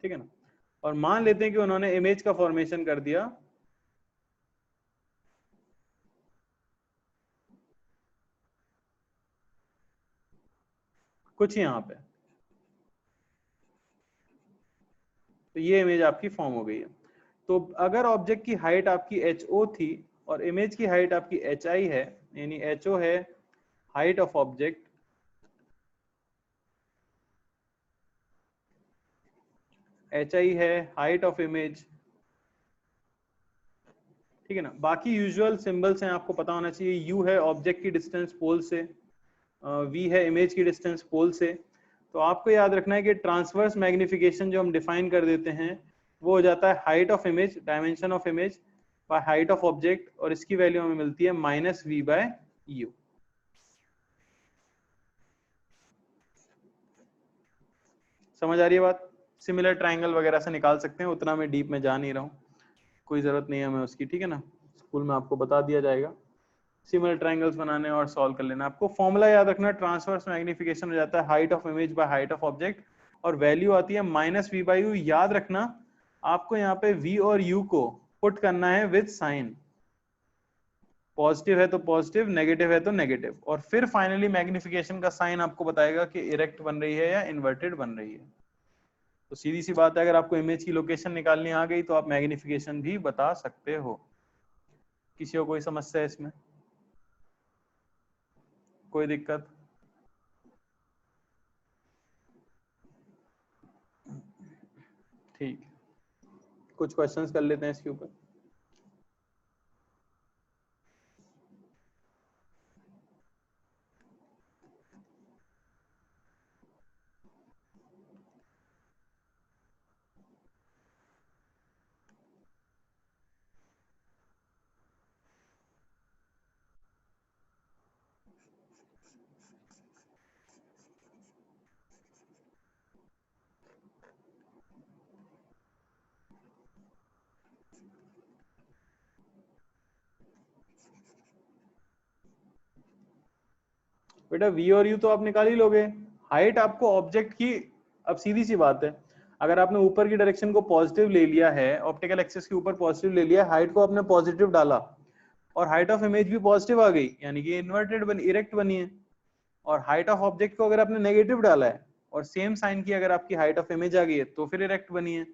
ठीक है ना, और मान लेते हैं कि उन्होंने इमेज का फॉर्मेशन कर दिया कुछ यहाँ पे, तो ये इमेज आपकी फॉर्म हो गई है। तो अगर ऑब्जेक्ट की हाइट आपकी एच ओ थी और इमेज की हाइट आपकी एच आई है, यानी एच ओ है height of object, H I है हाइट ऑफ इमेज, ठीक है ना। बाकी यूजुअल सिंबल्स हैं, आपको पता होना चाहिए। यू है ऑब्जेक्ट की डिस्टेंस पोल से, वी है इमेज की डिस्टेंस पोल से। तो आपको याद रखना है कि ट्रांसवर्स मैग्निफिकेशन जो हम डिफाइन कर देते हैं वो हो जाता है height of image, dimension of image by height of object, और इसकी वैल्यू हमें मिलती है माइनस वी बाय यू। समझ आ रही है बात? सिमिलर ट्राइंगल वगैरह से निकाल सकते हैं, उतना मैं डीप में जा नहीं रहा हूँ, कोई जरूरत नहीं है हमें उसकी, ठीक है ना। स्कूल में आपको बता दिया जाएगा सिमिलर ट्रायंगल्स बनाने और सॉल्व कर लेना। आपको फॉर्मूला याद रखना, ट्रांसवर्स मैग्निफिकेशन हो जाता है height of image by height of object, और वैल्यू आती है माइनस वी बाई यू। याद रखना आपको यहाँ पे v और u को पुट करना है विद साइन, पॉजिटिव है तो पॉजिटिव, नेगेटिव है तो नेगेटिव, और फिर फाइनली मैग्निफिकेशन का साइन आपको बताएगा कि इरेक्ट बन रही है या इन्वर्टेड बन रही है। तो सीधी सी बात है, अगर आपको इमेज की लोकेशन निकालनी आ गई तो आप मैग्निफिकेशन भी बता सकते हो। किसी को कोई समस्या है इसमें, कोई दिक्कत? ठीक, कुछ क्वेश्चंस कर लेते हैं इसके ऊपर। बेटा v और u तो आप निकाल ही लोगे। हाइट आपको ऑब्जेक्ट की, अब सीधी सी बात है, अगर आपने ऊपर की डायरेक्शन को पॉजिटिव ले लिया है, ऑप्टिकल एक्सिस के ऊपर पॉजिटिव ले लिया, हाइट को आपने पॉजिटिव डाला और हाइट ऑफ इमेज भी पॉजिटिव आ गई, यानी कि इन्वर्टेड बनी, इरेक्ट बनी है। और हाइट ऑफ ऑब्जेक्ट को अगर आपने नेगेटिव डाला है और सेम साइन की अगर आपकी हाइट ऑफ इमेज आ गई है तो फिर इरेक्ट बनी है।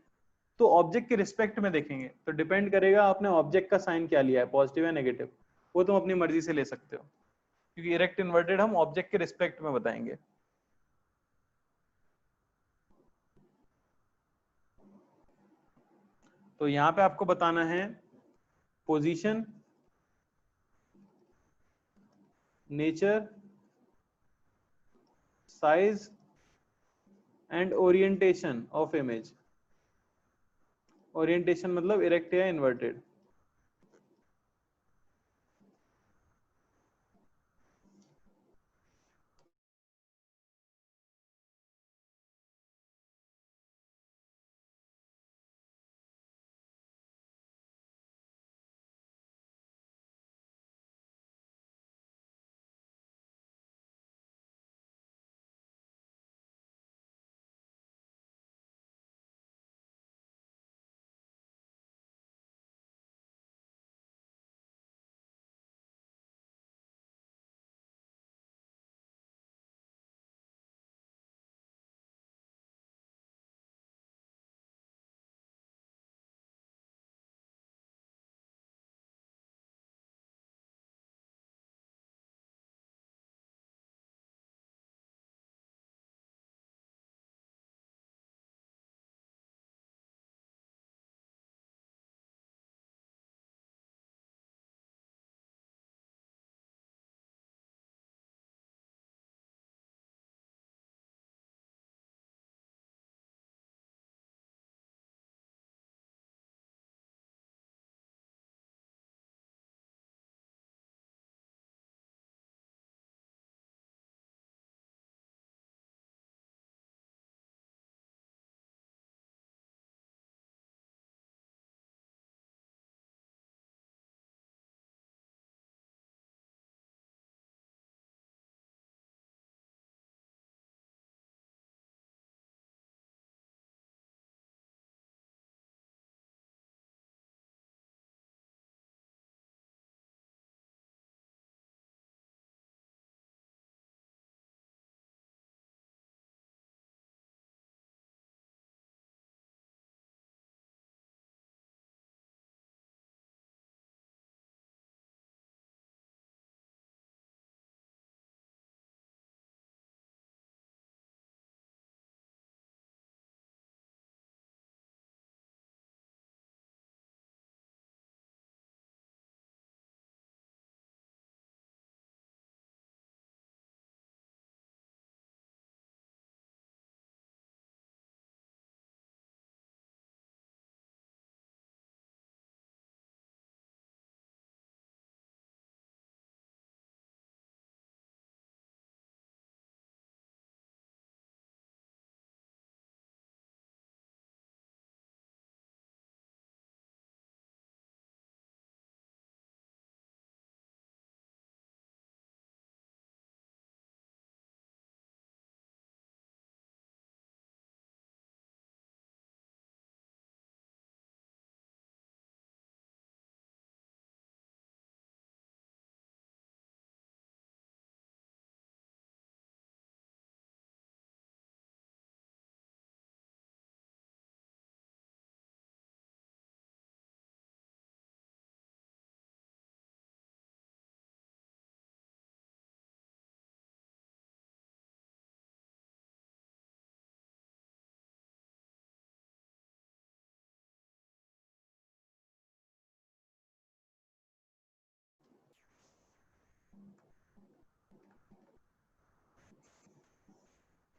तो ऑब्जेक्ट के रिस्पेक्ट में देखेंगे तो डिपेंड करेगा आपने ऑब्जेक्ट का साइन क्या लिया है, पॉजिटिव या नेगेटिव, वो तुम अपनी मर्जी से ले सकते हो, क्योंकि इरेक्ट इन्वर्टेड हम ऑब्जेक्ट के रिस्पेक्ट में बताएंगे। तो यहाँ पे आपको बताना है position, nature, size and orientation of image. Orientation मतलब इरेक्ट या इन्वर्टेड।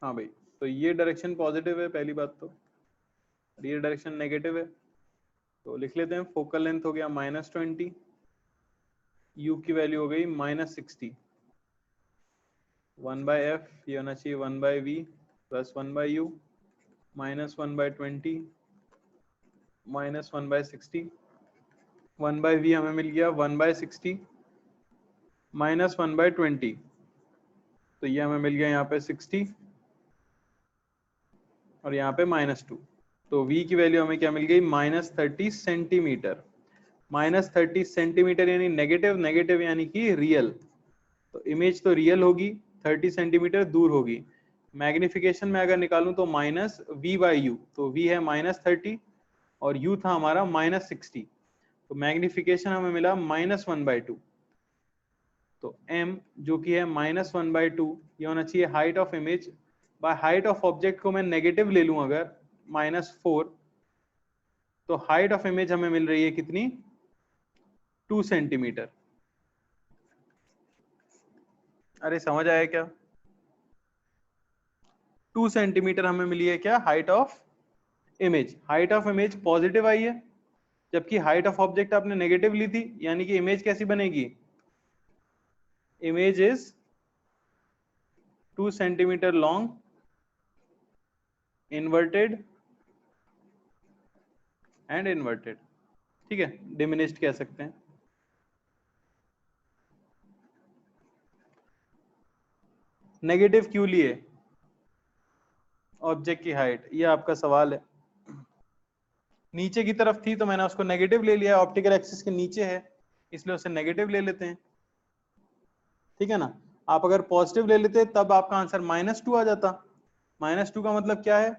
हाँ भाई, तो ये डायरेक्शन पॉजिटिव है पहली बात तो, और ये डायरेक्शन नेगेटिव है। तो लिख लेते हैं फोकल लेंथ हो गया -20, यू की वैल्यू हो गई -60, 1/f ये होना चाहिए 1/v प्लस 1/u, -1/20 -1/60, 1/v हमें मिल गया 1/60 -1/20, तो ये हमें मिल गया यहाँ पे 60 और यहाँ पे -2, तो v की वैल्यू हमें क्या मिल गई -30 सेंटीमीटर। -30 सेंटीमीटर यानी नेगेटिव, नेगेटिव यानी कि रियल, तो इमेज तो रियल होगी, 30 सेंटीमीटर दूर होगी। मैग्निफिकेशन में अगर निकालूं तो -v/u, तो v है -30 और u था हमारा -60, तो मैग्निफिकेशन हमें मिला -1/2। तो m जो कि है -1/2, ये होना चाहिए height of image. By height of object को मैं नेगेटिव ले लूं अगर -4, तो हाइट ऑफ इमेज हमें मिल रही है कितनी, 2 सेंटीमीटर। अरे समझ आया क्या? 2 सेंटीमीटर हमें मिली है क्या, height of image. Height of image positive आई है, जबकि हाइट ऑफ ऑब्जेक्ट आपने नेगेटिव ली थी, यानी कि इमेज कैसी बनेगी, image is 2 centimetre long, inverted and inverted, ठीक है, डिमिनिश्ड कह सकते हैं। नेगेटिव क्यों लिए ऑब्जेक्ट की हाइट, ये आपका सवाल है। नीचे की तरफ थी तो मैंने उसको नेगेटिव ले लिया, ऑप्टिकल एक्सिस के नीचे है इसलिए उसे नेगेटिव ले लेते हैं, ठीक है ना। आप अगर पॉजिटिव ले लेते तब आपका आंसर -2 आ जाता। -2 का मतलब क्या है,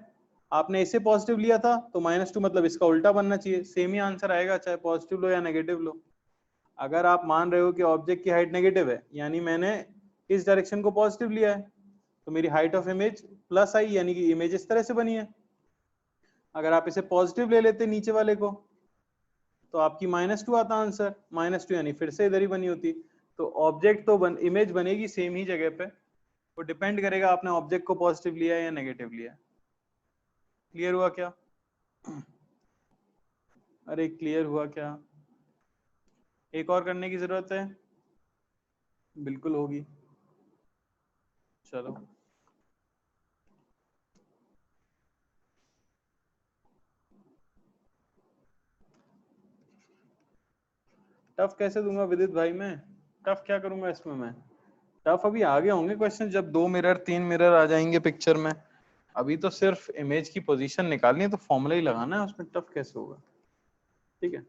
आपने इसे पॉजिटिव लिया था तो -2 मतलब इसका उल्टा बनना चाहिए, सेम ही आंसर आएगा चाहे पॉजिटिव लो या नेगेटिव लो। अगर आप मान रहे हो कि ऑब्जेक्ट की हाइट नेगेटिव है, यानी मैंने इस डायरेक्शन को पॉजिटिव लिया है, तो मेरी हाइट ऑफ इमेज प्लस आई, यानी कि इमेज इस तरह से बनी है। अगर आप इसे पॉजिटिव ले लेते नीचे वाले को, तो आपकी -2 आता आंसर, -2 यानी फिर से इधर ही बनी होती। तो ऑब्जेक्ट तो इमेज बनेगी सेम ही जगह पे, वो डिपेंड करेगा आपने ऑब्जेक्ट को पॉजिटिव लिया या नेगेटिव लिया। क्लियर हुआ क्या? अरे क्लियर हुआ क्या? एक और करने की जरूरत है? बिल्कुल होगी। चलो टफ कैसे दूंगा विदित भाई, मैं टफ क्या करूंगा इसमें मैं? टफ अभी आगे होंगे क्वेश्चन, जब 2 मिरर 3 मिरर आ जाएंगे पिक्चर में। अभी तो सिर्फ इमेज की पोजीशन निकालनी है, तो फॉर्मूला ही लगाना है, उसमें टफ कैसे होगा, ठीक है।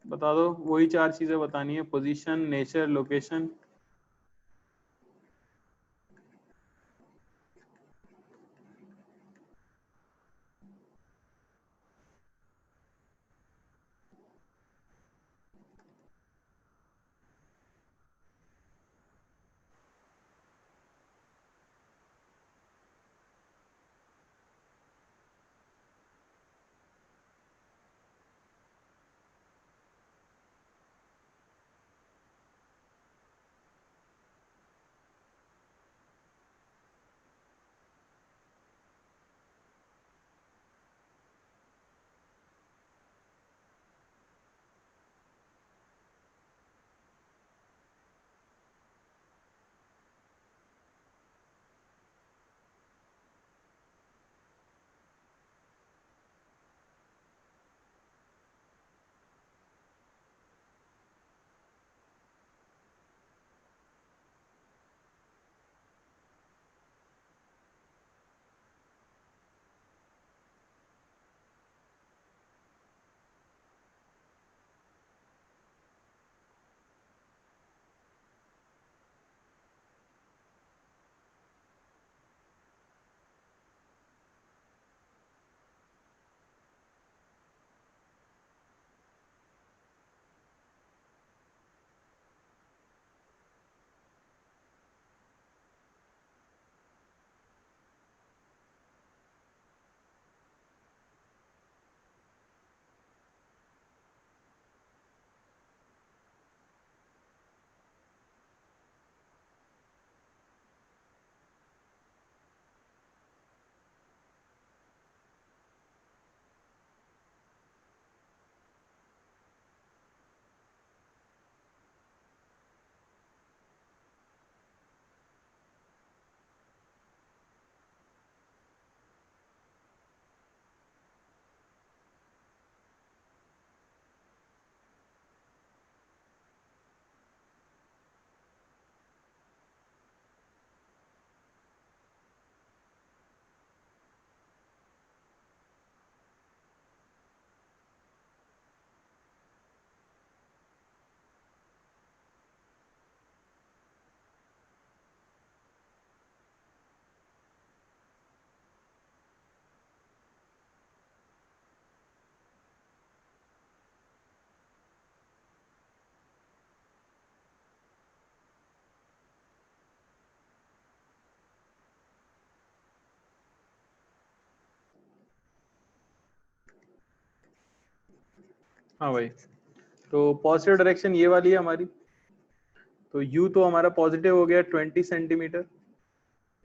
बता दो, वही 4 चीजें बतानी है, पोजीशन, नेचर, लोकेशन। हाँ भाई, तो पॉजिटिव डायरेक्शन ये वाली है हमारी, तो u तो हमारा पॉजिटिव हो गया 20 सेंटीमीटर,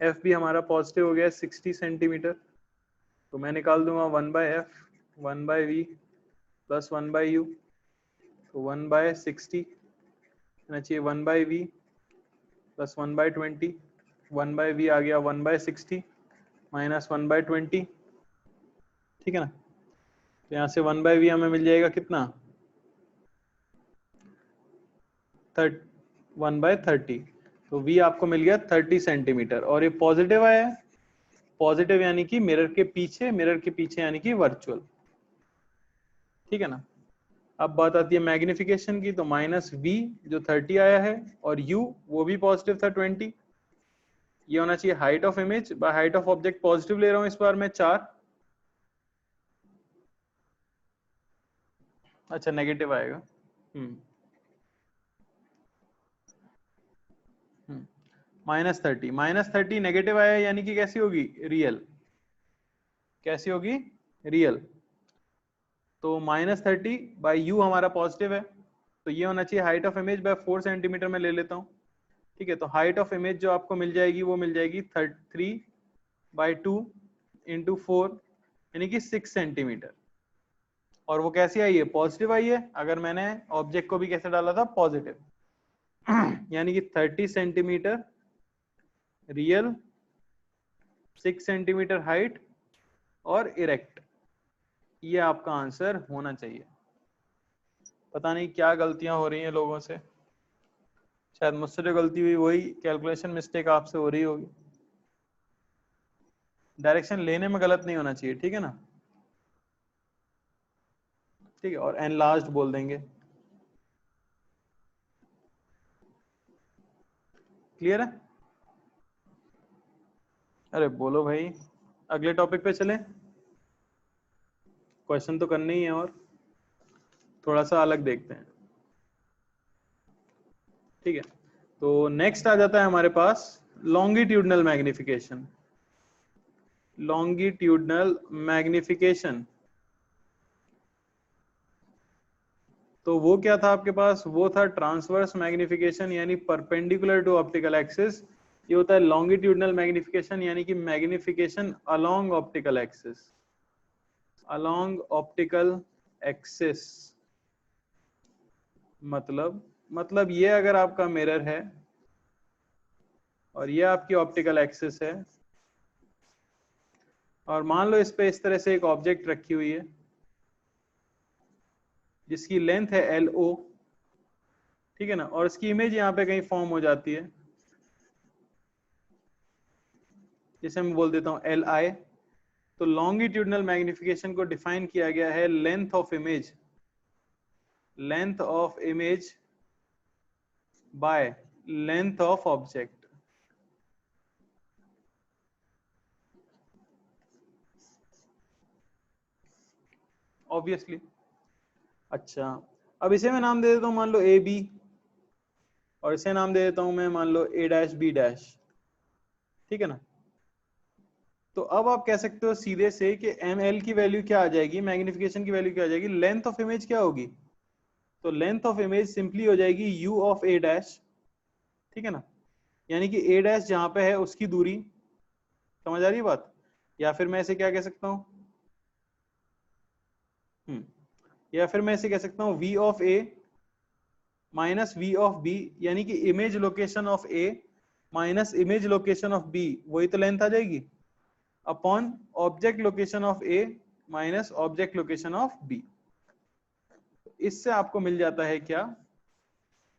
f भी हमारा पॉजिटिव हो गया 60 सेंटीमीटर, तो मैं निकाल दूंगा 1/f 1/v प्लस 1/u, तो 1/60 होना चाहिए 1/v प्लस 1/20, 1/v आ गया 1/60 माइनस 1/20, ठीक है ना। तो यहाँ से 1/v हमें मिल जाएगा कितना 1/30, तो v आपको मिल गया 30 सेंटीमीटर, और ये पॉजिटिव आया है, पॉजिटिव यानी कि मिरर के पीछे यानी कि वर्चुअल, ठीक है ना। अब बात आती है मैग्निफिकेशन की, तो माइनस v जो 30 आया है और u वो भी पॉजिटिव था 20, ये होना चाहिए height of image by height of object, positive ले रहा हूं इस बार मैं 4, अच्छा नेगेटिव आएगा, हम्म -30 नेगेटिव आया यानी कि कैसी होगी रियल, कैसी होगी रियल, तो -30/u हमारा पॉजिटिव है, तो ये होना चाहिए height of image by 4 centimetre में ले लेता हूँ, ठीक है। तो हाइट ऑफ इमेज जो आपको मिल जाएगी वो मिल जाएगी 3/2 इंटू 4 यानी कि 6 सेंटीमीटर, और वो कैसी आई है पॉजिटिव आई है, अगर मैंने ऑब्जेक्ट को भी कैसे डाला था पॉजिटिव, यानी कि 30 सेंटीमीटर रियल, 6 सेंटीमीटर हाइट और इरेक्ट, ये आपका आंसर होना चाहिए। पता नहीं क्या गलतियां हो रही हैं लोगों से, शायद मुझसे जो गलती हुई वही कैलकुलेशन मिस्टेक आपसे हो रही होगी, डायरेक्शन लेने में गलत नहीं होना चाहिए, ठीक है ना, ठीक है। और एनलार्ज्ड बोल देंगे, क्लियर है। अरे बोलो भाई, अगले टॉपिक पे चलें, क्वेश्चन तो करने ही है और थोड़ा सा अलग देखते हैं, ठीक है। तो नेक्स्ट आ जाता है हमारे पास लॉन्गिट्यूडनल मैग्निफिकेशन, लॉन्गिट्यूडनल मैग्निफिकेशन, तो वो क्या था आपके पास, वो था ट्रांसवर्स मैग्निफिकेशन यानी परपेंडिकुलर टू ऑप्टिकल एक्सिस, ये होता है लॉन्गिट्यूडनल मैग्निफिकेशन यानी कि magnification along optical axis, along optical axis, मतलब ये अगर आपका मिरर है और ये आपकी ऑप्टिकल एक्सिस है, और मान लो इस पे इस तरह से एक ऑब्जेक्ट रखी हुई है जिसकी लेंथ है LO, ठीक है ना, और इसकी इमेज यहाँ पे कहीं फॉर्म हो जाती है, जिसे मैं बोल देता हूँ LI, तो लॉन्गिट्यूडनल मैग्निफिकेशन को डिफाइन किया गया है length of image, length of image by length of object, obviously. अच्छा, अब इसे मैं नाम दे देता हूं मान लो AB, और इसे नाम दे देता हूं मैं मान लो A', B', ठीक है ना। तो अब आप कह सकते हो सीधे से कि ML की वैल्यू क्या आ जाएगी, मैग्निफिकेशन की वैल्यू क्या आ जाएगी, लेंथ ऑफ इमेज क्या होगी, तो लेंथ ऑफ इमेज सिंपली हो जाएगी U ऑफ A', ठीक है ना, यानी कि A' जहां पे है उसकी दूरी, समझ आ रही है बात, या फिर मैं इसे क्या कह सकता हूँ, या फिर मैं इसे कह सकता हूँ V of A minus V of B, यानी कि image location of A minus image location of B, वही तो लेंथ आ जाएगी, upon object location of A minus object location of B, इससे आपको मिल जाता है क्या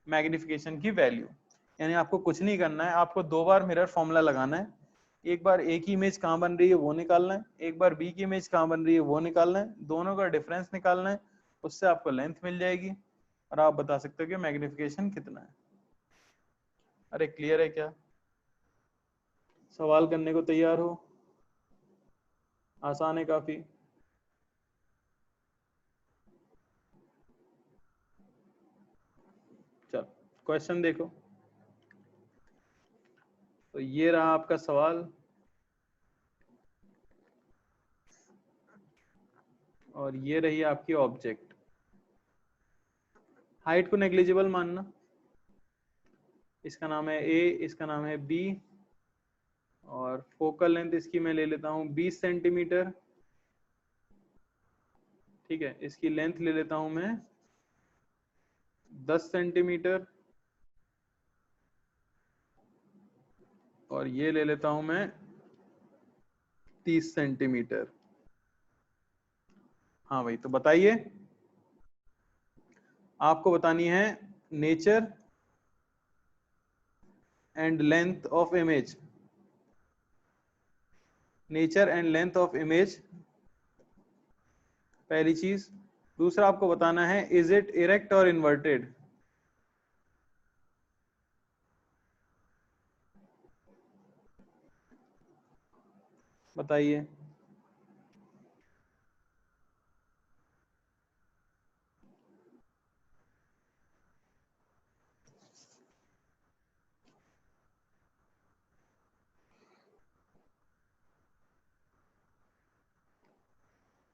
मैग्निफिकेशन की वैल्यू। यानी आपको कुछ नहीं करना है, आपको 2 बार मिरर फॉर्मूला लगाना है, एक बार A की इमेज कहाँ बन रही है वो निकालना है, एक बार B की इमेज कहाँ बन रही है वो निकालना है, दोनों का डिफरेंस निकालना है, उससे आपको लेंथ मिल जाएगी और आप बता सकते हो कि मैग्निफिकेशन कितना है। अरे क्लियर है क्या, सवाल करने को तैयार हो, आसान है काफी। चलो क्वेश्चन देखो, तो ये रहा आपका सवाल, और ये रही आपकी ऑब्जेक्ट, हाइट को नेग्लिजिबल मानना, इसका नाम है ए, इसका नाम है बी, और फोकल लेंथ इसकी मैं ले लेता हूं 20 सेंटीमीटर। ठीक है, इसकी लेंथ ले लेता हूं मैं 10 सेंटीमीटर, और ये ले लेता हूं मैं 30 सेंटीमीटर। हाँ भाई, तो बताइए, आपको बतानी है nature and length of image, nature and length of image, पहली चीज। दूसरा आपको बताना है इज इट इरेक्ट और इन्वर्टेड। बताइए।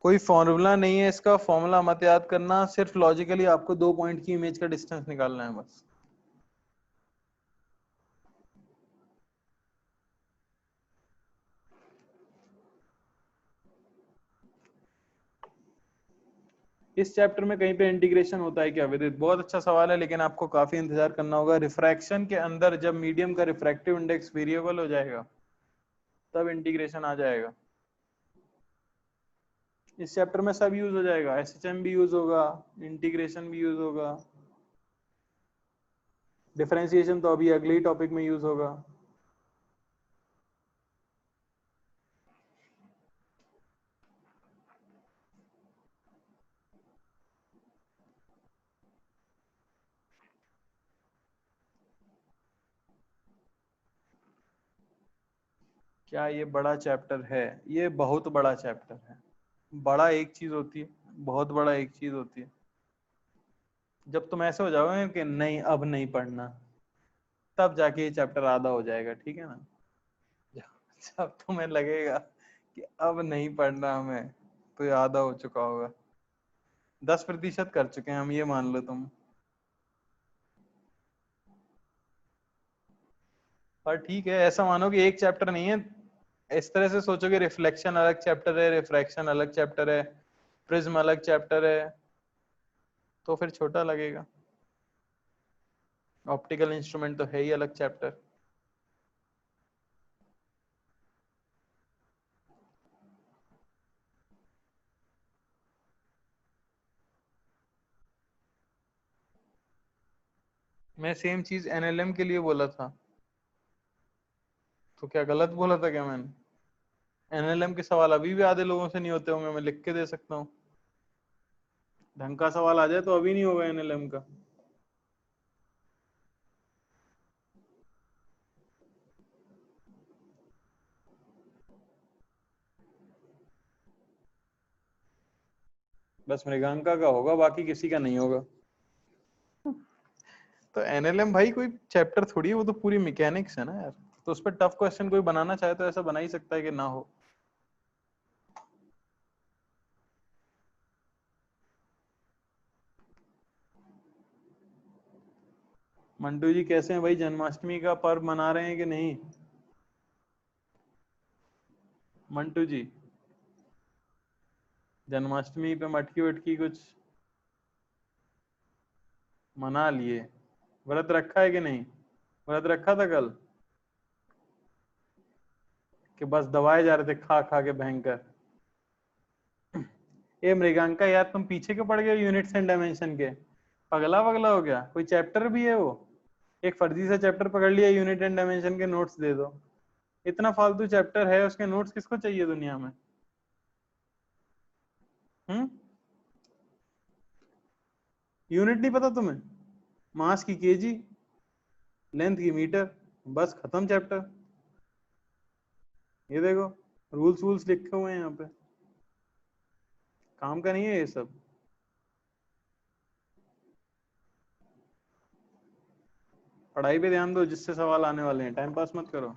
कोई फॉर्मूला नहीं है इसका, फॉर्मूला मत याद करना, सिर्फ लॉजिकली आपको 2 पॉइंट की इमेज का डिस्टेंस निकालना है बस। इस चैप्टर में कहीं पे इंटीग्रेशन होता है क्या विदित? बहुत अच्छा सवाल है, लेकिन आपको काफी इंतजार करना होगा। रिफ्रैक्शन के अंदर जब मीडियम का रिफ्रैक्टिव इंडेक्स वेरिएबल हो जाएगा तब इंटीग्रेशन आ जाएगा। इस चैप्टर में सब यूज हो जाएगा, एसएचएम भी यूज होगा, इंटीग्रेशन भी यूज होगा, डिफरेंशिएशन तो अभी अगले ही टॉपिक में यूज होगा। क्या ये बड़ा चैप्टर है? ये बहुत बड़ा चैप्टर है। बड़ा एक चीज होती है, बहुत बड़ा एक चीज होती है। जब तुम ऐसे हो जाओगे कि नहीं अब नहीं पढ़ना, तब जाके ये चैप्टर आधा हो जाएगा, ठीक है ना। जब तुम्हें लगेगा कि अब नहीं पढ़ना हमें, तो ये आधा हो चुका होगा। 10% कर चुके हैं हम, ये मान लो तुम। पर ठीक है, ऐसा मानो कि एक चैप्टर नहीं है। इस तरह से सोचोगे रिफ्लेक्शन अलग चैप्टर है, रिफ्रैक्शन अलग चैप्टर है, प्रिज्म अलग चैप्टर है, तो फिर छोटा लगेगा। ऑप्टिकल इंस्ट्रूमेंट तो है ही अलग चैप्टर। मैं सेम चीज एनएलएम के लिए बोला था, तो क्या गलत बोला था क्या मैंने? एनएलएम के सवाल अभी भी आधे लोगों से नहीं होते होंगे, मैं लिख के दे सकता हूँ। ढंग का सवाल आ जाए तो अभी नहीं होगा एनएलएम का। बस मृगांका का होगा, बाकी किसी का नहीं होगा। तो एनएलएम भाई कोई चैप्टर थोड़ी है, वो तो पूरी मैकेनिक्स है ना यार। तो उस पर टफ क्वेश्चन कोई बनाना चाहे तो ऐसा बना ही सकता है कि ना हो। मंटू जी कैसे हैं भाई? जन्माष्टमी का पर्व मना रहे हैं कि नहीं? मंटू जी, जन्माष्टमी पे मटकी वटकी कुछ मना लिए? व्रत रखा है कि नहीं? व्रत रखा था कल, कि बस दबाए जा रहे थे खा खा के भयंकर? ये मृगांका यार, तुम पीछे क्यों पड़ गए यूनिट्स एंड डायमेंशन के? पगला पगला हो गया? कोई चैप्टर भी है वो? एक फर्जी सा चैप्टर पकड़ लिया, यूनिट एंड डायमेंशन के नोट्स दे दो। इतना फालतू चैप्टर है, उसके नोट्स किसको चाहिए दुनिया में? हम्म। यूनिट नहीं पता तुम्हें? मास की केजी, लेंथ की मीटर, बस खत्म चैप्टर। ये देखो, रूल्स वूल्स लिखे हुए हैं यहाँ पे, काम का नहीं है ये सब। पढ़ाई पे ध्यान दो, जिससे सवाल आने वाले हैं, टाइम पास मत करो।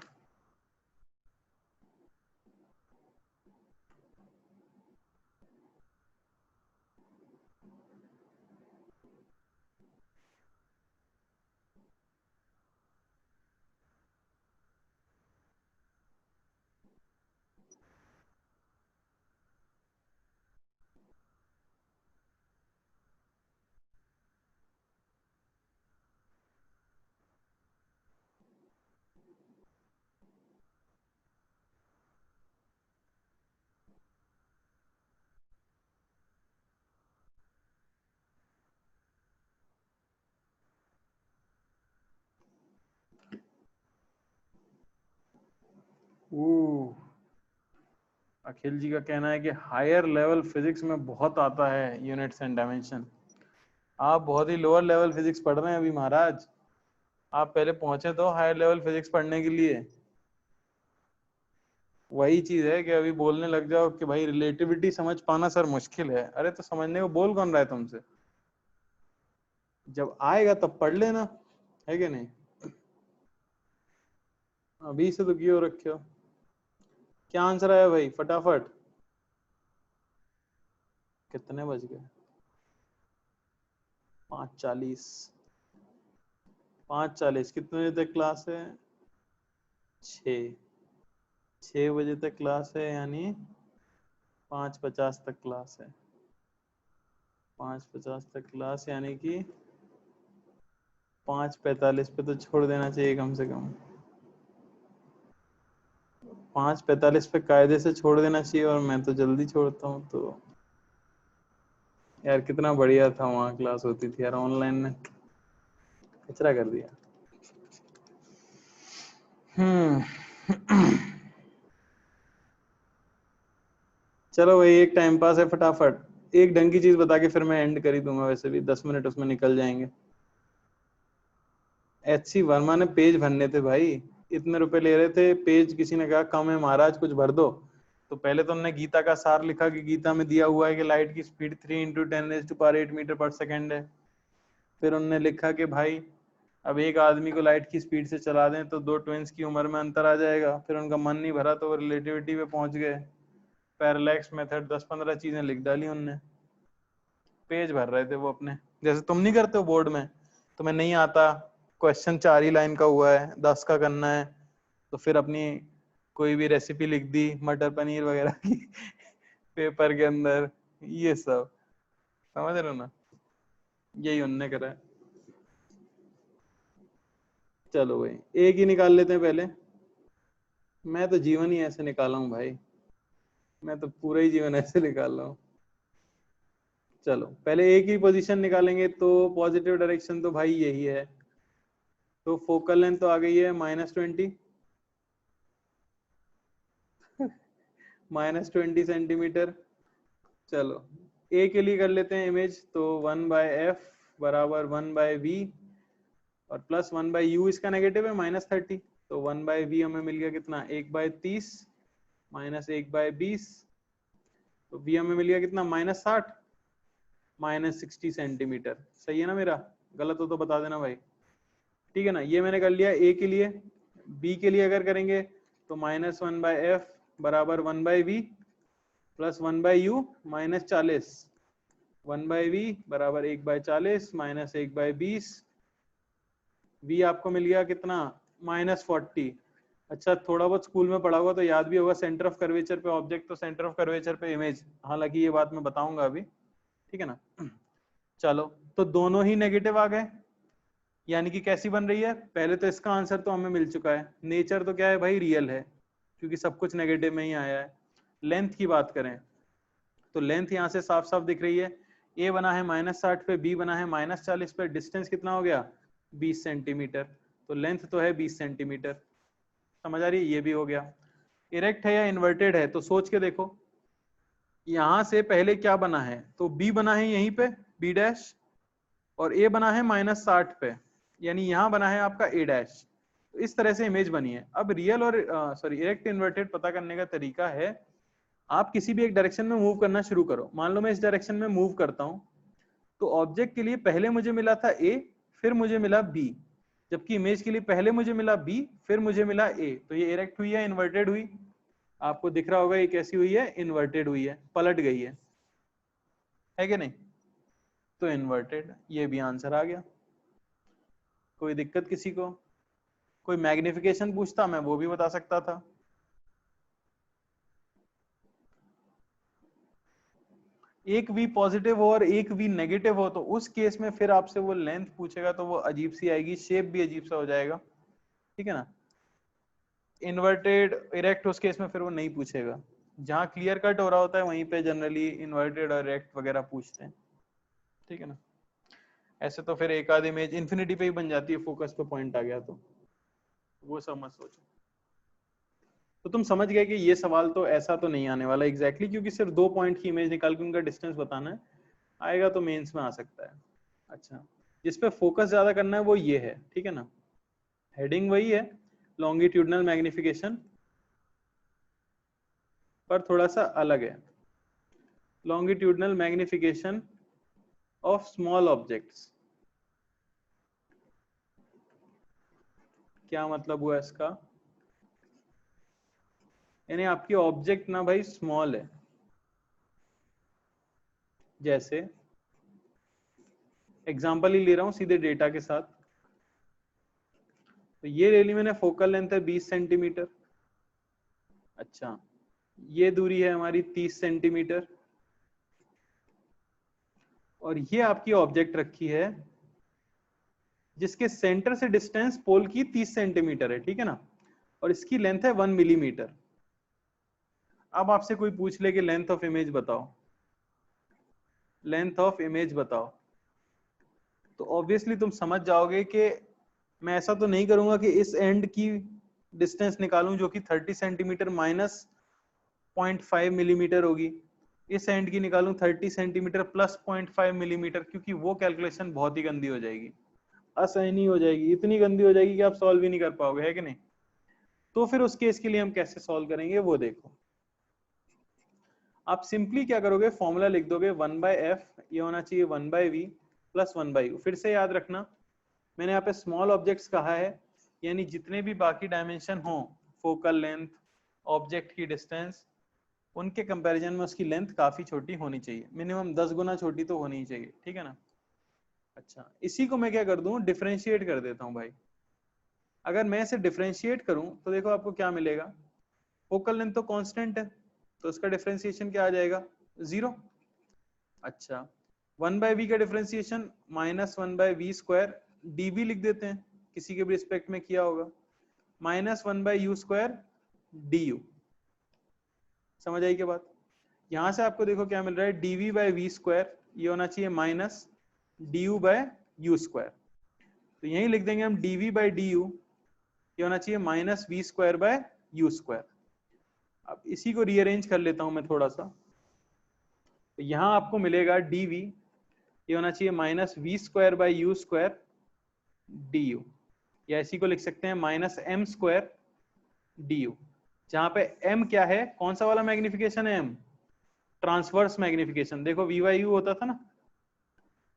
अखिल जी का कहना है कि हायर लेवल फिजिक्स में बहुत आता है यूनिट्स एंड डायमेंशन। आप बहुत ही लोअर लेवल फिजिक्स पढ़ रहे हैं अभी महाराज, आप पहले पहुंचे तो हायर लेवल फिजिक्स पढ़ने के लिए। वही चीज है कि अभी बोलने लग जाओ कि भाई रिलेटिविटी समझ पाना सर मुश्किल है, अरे तो समझने को बोल कौन रहा है तुमसे? जब आएगा तब पढ़ लेना, है कि नहीं? अभी से तो क्यों रखे हो? क्या आंसर आया भाई फटाफट? कितने बज गए? 5:40। 5:40 कितने बजे तक क्लास है? 6। 6 बजे तक क्लास है, यानी 5:50 तक क्लास है। 5:50 तक क्लास यानी कि 5:45 पे तो छोड़ देना चाहिए कम से कम। 5:45 पे कायदे से छोड़ देना चाहिए, और मैं तो जल्दी छोड़ता हूँ तो। यार कितना बढ़िया था वहाँ क्लास होती थी यार, ऑनलाइन में कचरा कर दिया। चलो भाई, एक टाइम पास है, फटाफट एक ढंग की चीज बता के फिर मैं एंड कर ही दूंगा, वैसे भी 10 मिनट उसमें निकल जाएंगे। एचसी वर्मा ने पेज भरने थे भाई, इतने रुपए ले रहे थे पेज, किसी ने कहा कम है महाराज कुछ भर दो। तो पहले तो उन्होंने गीता का सार लिखा कि गीता में दिया हुआ है कि लाइट की स्पीड 3 × 10⁸ मीटर पर सेकेंड है। फिर उन्होंने लिखा कि भाई अब एक आदमी को लाइट की स्पीड से चला दें तो दो ट्विंस की उम्र में अंतर आ जाएगा। फिर उनका मन नहीं भरा तो वो रिलेटिविटी पे पहुंच गए। पैरेलैक्स मेथड 10-15 चीजें लिख डाली उनने, पेज भर रहे थे वो अपने। जैसे तुम नहीं करते हो बोर्ड में, तुम्हें नहीं आता, क्वेश्चन 4 ही लाइन का हुआ है, 10 का करना है, तो फिर अपनी कोई भी रेसिपी लिख दी मटर पनीर वगैरह की पेपर के अंदर, ये सब समझ रहे हो ना? यही उनने करा है। चलो भाई एक ही निकाल लेते हैं पहले। मैं तो जीवन ही ऐसे निकाला हूँ भाई, मैं तो पूरा ही जीवन ऐसे निकाल रहा हूँ। चलो पहले एक ही पोजीशन निकालेंगे, तो पॉजिटिव डायरेक्शन तो भाई यही है। तो फोकल लेंथ तो आ गई है -20, -20 सेंटीमीटर। चलो ए के लिए कर लेते हैं इमेज, तो 1/f बराबर 1/v, और +1/u इसका नेगेटिव है -30। तो 1/v हमें मिल गया कितना, 1/30 -1/20। तो v हमें मिल गया कितना, -60 -60 सेंटीमीटर। सही है ना मेरा? गलत हो तो बता देना भाई, ठीक है ना? ये मैंने कर लिया ए के लिए। बी के लिए अगर करेंगे तो -1/f बराबर 1/v +1/u -40। 1/v बराबर 1/40 -1/20। v आपको मिल गया कितना, -40। अच्छा थोड़ा बहुत स्कूल में पढ़ा हुआ तो याद भी होगा, सेंटर ऑफ कर्वेचर पे ऑब्जेक्ट तो सेंटर ऑफ कर्वेचर पे इमेज, हालांकि ये बात मैं बताऊंगा अभी, ठीक है ना? चलो तो दोनों ही नेगेटिव आ गए, यानी कि कैसी बन रही है? पहले तो इसका आंसर तो हमें मिल चुका है, नेचर तो क्या है भाई, रियल है, क्योंकि सब कुछ नेगेटिव में ही आया है। लेंथ की बात करें तो लेंथ यहाँ से साफ साफ दिख रही है, ए बना है -60 पे, बी बना है -40 पे, डिस्टेंस कितना हो गया, 20 सेंटीमीटर। तो लेंथ तो है 20 सेंटीमीटर, समझ आ रही है? ये भी हो गया। इरेक्ट है या इन्वर्टेड है, तो सोच के देखो, यहां से पहले क्या बना है, तो बी बना है यहीं पे, बी डैश, और ए बना है -60 पे, यानी यहां बना है आपका ए डैश। तो इस तरह से इमेज बनी है। अब रियल और सॉरी इरेक्ट इन्वर्टेड पता करने का तरीका है, आप किसी भी एक डायरेक्शन में मूव करना शुरू करो। मान लो मैं इस डायरेक्शन में मूव करता हूं, तो ऑब्जेक्ट के लिए पहले मुझे मिला था ए, फिर मुझे मिला बी, जबकि इमेज के लिए पहले मुझे मिला बी, फिर मुझे मिला ए। तो ये इरेक्ट हुई या इन्वर्टेड हुई? आपको दिख रहा होगा ये कैसी हुई है, इन्वर्टेड हुई है, पलट गई है कि नहीं? तो इन्वर्टेड, ये भी आंसर आ गया। कोई दिक्कत किसी को? कोई मैग्निफिकेशन पूछता मैं वो भी बता सकता था। एक v पॉजिटिव हो और एक v नेगेटिव हो, तो उस केस में फिर आपसे वो लेंथ पूछेगा तो वो अजीब सी आएगी, शेप भी अजीब सा हो जाएगा, ठीक है ना? इन्वर्टेड इरेक्ट उस केस में फिर वो नहीं पूछेगा। जहां क्लियर कट हो रहा होता है वहीं पे जनरली इन्वर्टेड और इरेक्ट वगैरह पूछते हैं, ठीक है ना? ऐसे तो फिर एक आध इमेज इन्फिनिटी पे ही बन जाती है, फोकस पे पॉइंट आ गया तो वो सब मत सोचो। तो तुम समझ गए कि ये सवाल तो ऐसा तो नहीं आने वाला एग्जैक्टली क्योंकि सिर्फ 2 पॉइंट की इमेज निकाल के उनका डिस्टेंस बताना है, आएगा तो मेंस में आ सकता है। अच्छा, जिस पे फोकस ज्यादा करना है वो ये है, ठीक है ना, हेडिंग वही है, लॉन्गिट्यूडनल मैग्निफिकेशन, पर थोड़ा सा अलग है। Longitudinal magnification of small objects, क्या मतलब हुआ इसका, यानी आपकी ऑब्जेक्ट ना भाई स्मॉल है, जैसे एग्जांपल ही ले रहा हूं सीधे डेटा के साथ, तो ये ले ली मैंने, फोकल लेंथ है 20 सेंटीमीटर। अच्छा, ये दूरी है हमारी 30 सेंटीमीटर, और ये आपकी ऑब्जेक्ट रखी है जिसके सेंटर से डिस्टेंस पोल की 30 सेंटीमीटर है, ठीक है ना, और इसकी लेंथ है 1 मिलीमीटर। अब आपसे कोई पूछ ले कि लेंथ ऑफ इमेज बताओ, लेंथ ऑफ इमेज बताओ, तो ऑब्वियसली तुम समझ जाओगे कि मैं ऐसा तो नहीं करूंगा कि इस एंड की डिस्टेंस निकालूं जो कि 30 सेंटीमीटर माइनस 0.5 मिलीमीटर होगी, इस एंड की निकालूं 30 सेंटीमीटर प्लस 0.5 मिलीमीटर, क्योंकि वो कैलकुलेशन बहुत ही गंदी हो जाएगी, असहनीय हो जाएगी, इतनी गंदी हो जाएगी कि आप सॉल्व ही नहीं कर पाओगे, है कि नहीं। तो फिर उस केस के लिए हम कैसे सॉल्व करेंगे वो देखो। आप सिंपली क्या करोगे, फॉर्मूला लिख दोगे 1/f, ये होना चाहिए 1/v प्लस 1/u। फिर से याद रखना, मैंने यहाँ पे स्मॉल ऑब्जेक्ट्स कहा है, यानी जितने भी बाकी डायमेंशन हो, फोकल लेंथ, ऑब्जेक्ट की डिस्टेंस, उनके कंपैरिजन में उसकी लेंथ काफी छोटी होनी चाहिए, मिनिमम 10 गुना छोटी तो होनी ही चाहिए, ठीक है ना। अच्छा, इसी को मैं क्या कर दूं, डिफरेंशिएट कर देता हूं भाई। अगर मैं इसे डिफरेंशिएट करूं तो देखो आपको क्या मिलेगा, फोकल लेंथ तो कांस्टेंट है, तो इसका डिफरेंशिएशन क्या आ जाएगा, 0। अच्छा, 1/v का डिफरेंशिएशन -1/v² dv लिख देते हैं, किसी के भी रिस्पेक्ट में किया होगा, -1/u² du। समझ आई क्या बात। यहां से आपको देखो क्या मिल रहा है, dv/v², ये होना चाहिए माइनस du/u², तो यही लिख देंगे हम dv/du, ये होना चाहिए -v²/u²। अब इसी को रीअरेंज कर लेता हूं मैं थोड़ा सा, तो यहां आपको मिलेगा dv, ये होना चाहिए -v²/u² du, या इसी को लिख सकते हैं -m² du, जहां पे m क्या है, कौन सा वाला मैग्निफिकेशन है, m ट्रांसवर्स मैग्निफिकेशन, देखो v/u होता था ना,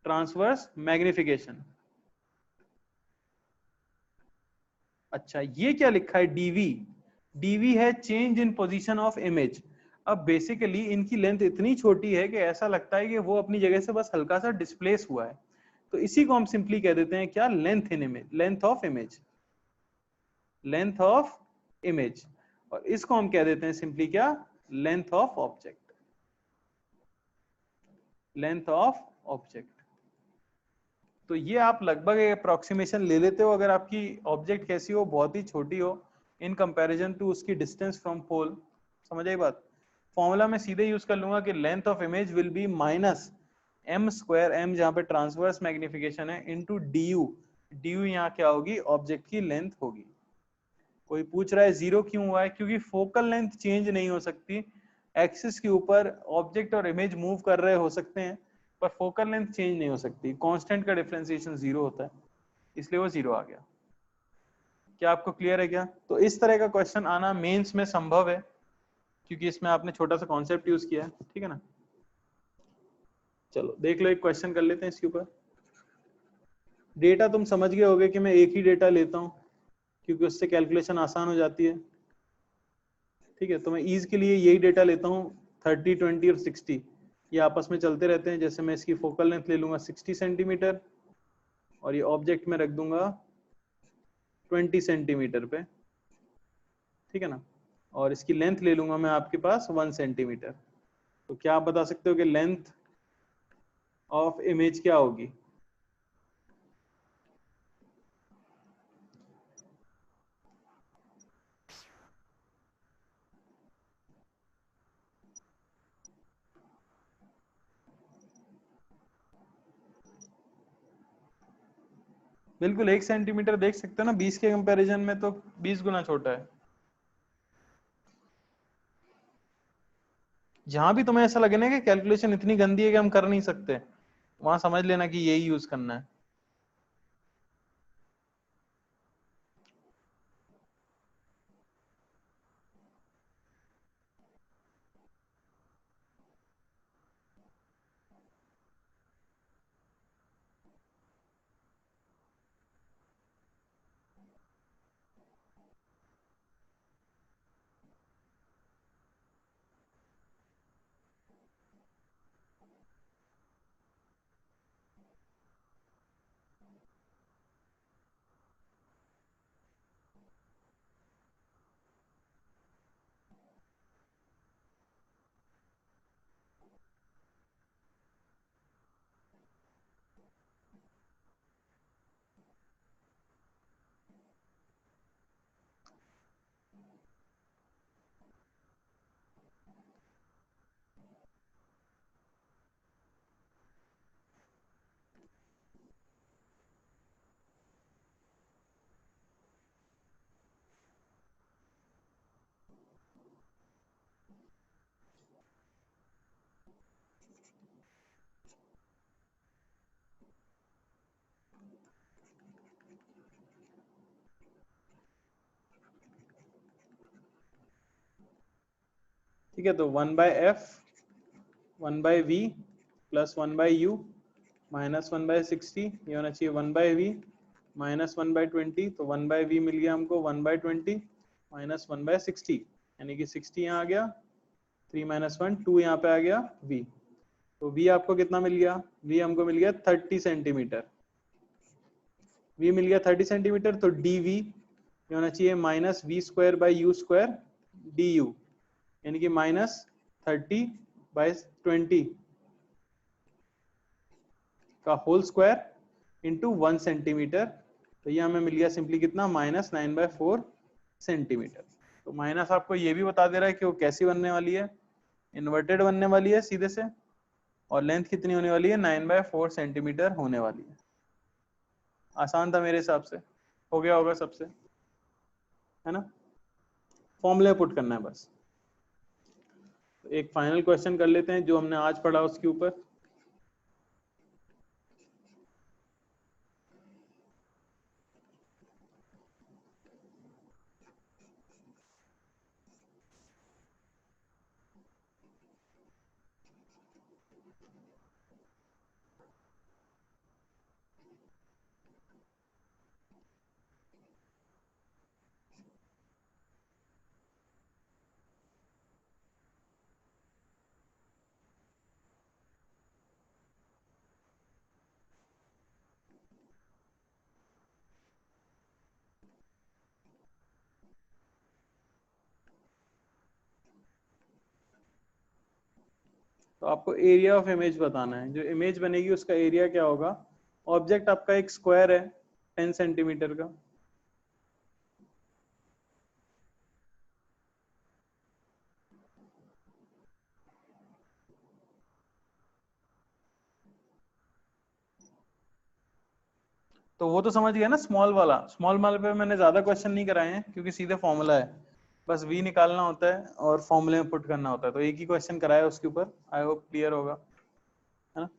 ट्रांसवर्स मैग्निफिकेशन। अच्छा, ये क्या लिखा है, dv, dv है change in position of image. अब बेसिकली इनकी लेंथ इतनी छोटी है कि ऐसा लगता है कि वो अपनी जगह से बस हल्का सा डिस्प्लेस हुआ है, तो इसी को हम सिंपली कह देते हैं क्या, length in image, length of image, length of image, और इसको हम कह देते हैं सिंपली क्या, length of object, length of object. तो ये आप लगभग अप्रोक्सीमेशन ले लेते हो, अगर आपकी ऑब्जेक्ट कैसी हो, बहुत ही छोटी हो इन कंपैरिजन टू उसकी डिस्टेंस फ्रॉम पोल। समझ आई बात। फॉर्मूला में सीधे यूज कर लूंगा कि length of image will be -m², m जहां पे ट्रांसवर्स मैग्निफिकेशन है, इनटू du, du यहाँ क्या होगी, ऑब्जेक्ट की लेंथ होगी। कोई पूछ रहा है 0 क्यों हुआ है, क्योंकि फोकल लेंथ चेंज नहीं हो सकती, एक्सिस के ऊपर ऑब्जेक्ट और इमेज मूव कर रहे हो सकते हैं, पर फोकल लेंथ चेंज नहीं हो सकती, कांस्टेंट का डिफरेंशिएशन 0 होता है, इसलिए वो 0 आ गया। क्या आपको क्लियर है क्या। तो इस तरह का क्वेश्चन आना मेंस में संभव है, क्योंकि इसमें आपने छोटा सा कॉन्सेप्ट यूज किया है, ठीक है ना। चलो देख लो, एक क्वेश्चन कर लेते हैं इसके ऊपर। डेटा तुम समझ गए होगे कि मैं एक ही डेटा लेता हूं, क्योंकि उससे कैलकुलेशन आसान हो जाती है, ठीक है। तो मैं ईज के लिए यही डेटा लेता हूँ, 30, 20 और 60, ये आपस में चलते रहते हैं। जैसे मैं इसकी फोकल लेंथ ले लूंगा 60 सेंटीमीटर, और ये ऑब्जेक्ट में रख दूंगा 20 सेंटीमीटर पे, ठीक है ना, और इसकी लेंथ ले लूंगा मैं आपके पास 1 सेंटीमीटर। तो क्या आप बता सकते हो कि लेंथ ऑफ इमेज क्या होगी। बिल्कुल 1 सेंटीमीटर देख सकते हो ना, 20 के कंपैरिजन में तो 20 गुना छोटा है। जहां भी तुम्हें ऐसा लगे ना कि कैलकुलेशन इतनी गंदी है कि हम कर नहीं सकते, वहां समझ लेना कि यही यूज करना है। ठीक है, तो 1/f 1/v plus 1/u minus 1/60, ये होना चाहिए 1/v माइनस 1/20, तो 1/v मिल गया हमको 1/20 माइनस 1/60, यानी कि 60 यहाँ आ गया, 3 माइनस 1 2 यहाँ पे आ गया v। तो v आपको कितना मिल गया, v हमको मिल गया 30 सेंटीमीटर, v मिल गया 30 सेंटीमीटर, तो dv ये होना चाहिए माइनस v² du, यानी कि माइनस 30/20 का होल स्क्वायर इंटू 1 सेंटीमीटर। तो ये हमें मिल गया सिंपली कितना, -9/4 सेंटीमीटर। तो माइनस आपको ये भी बता दे रहा है कि वो कैसी बनने वाली है, इन्वर्टेड बनने वाली है सीधे से, और लेंथ कितनी होने वाली है, 9/4 सेंटीमीटर होने वाली है। आसान था मेरे हिसाब से, हो गया होगा सबसे, है ना। फॉर्मूले पुट करना है बस। तो एक फाइनल क्वेश्चन कर लेते हैं जो हमने आज पढ़ा उसके ऊपर। तो आपको एरिया ऑफ इमेज बताना है, जो इमेज बनेगी उसका एरिया क्या होगा। ऑब्जेक्ट आपका एक स्क्वायर है 10 सेंटीमीटर का, तो वो तो समझ गया ना। स्मॉल वाला पे मैंने ज्यादा क्वेश्चन नहीं कराए हैं क्योंकि सीधे फॉर्मूला है, बस v निकालना होता है और फॉर्मूले में पुट करना होता है, तो एक ही क्वेश्चन कराया उसके ऊपर। आई होप क्लियर होगा, है ना।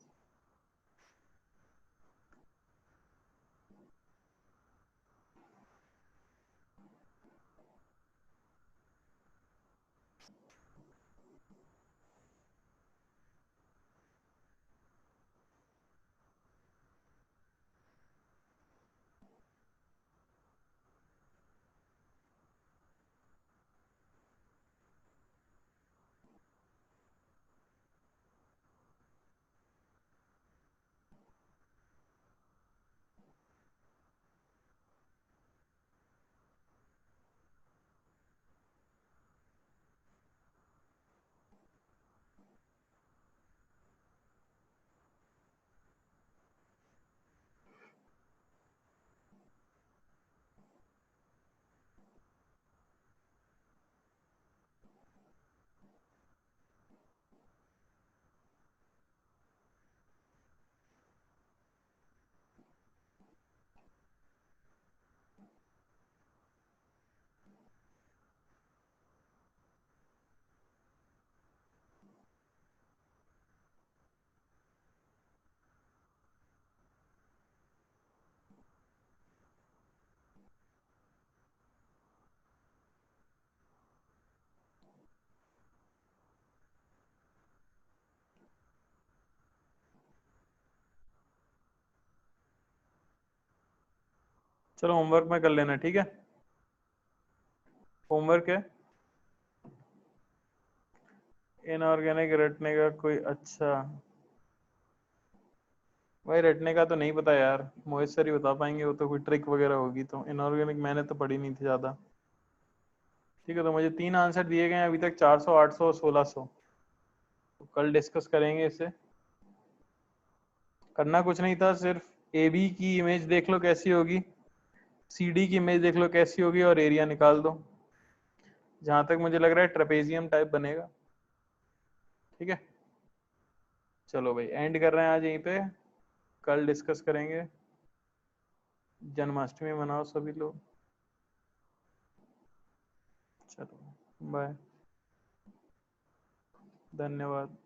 चलो होमवर्क में कर लेना, ठीक है। होमवर्क है इनऑर्गेनिक रटने का कोई अच्छा। भाई रटने का तो नहीं पता यार, मोहित सर ही बता पाएंगे, वो तो कोई ट्रिक वगैरह होगी। तो इनऑर्गेनिक मैंने तो पढ़ी नहीं थी ज्यादा। ठीक है, तो मुझे 3 आंसर दिए गए हैं अभी तक, 400, 800 और 1600। तो कल डिस्कस करेंगे इसे। करना कुछ नहीं था, सिर्फ ए बी की इमेज देख लो कैसी होगी, सी डी की इमेज देख लो कैसी होगी, और एरिया निकाल दो। जहां तक मुझे लग रहा है ट्रेपेजियम टाइप बनेगा। ठीक है, चलो भाई एंड कर रहे हैं आज यहीं पे। कल डिस्कस करेंगे। जन्माष्टमी मनाओ सभी लोग। चलो बाय। धन्यवाद।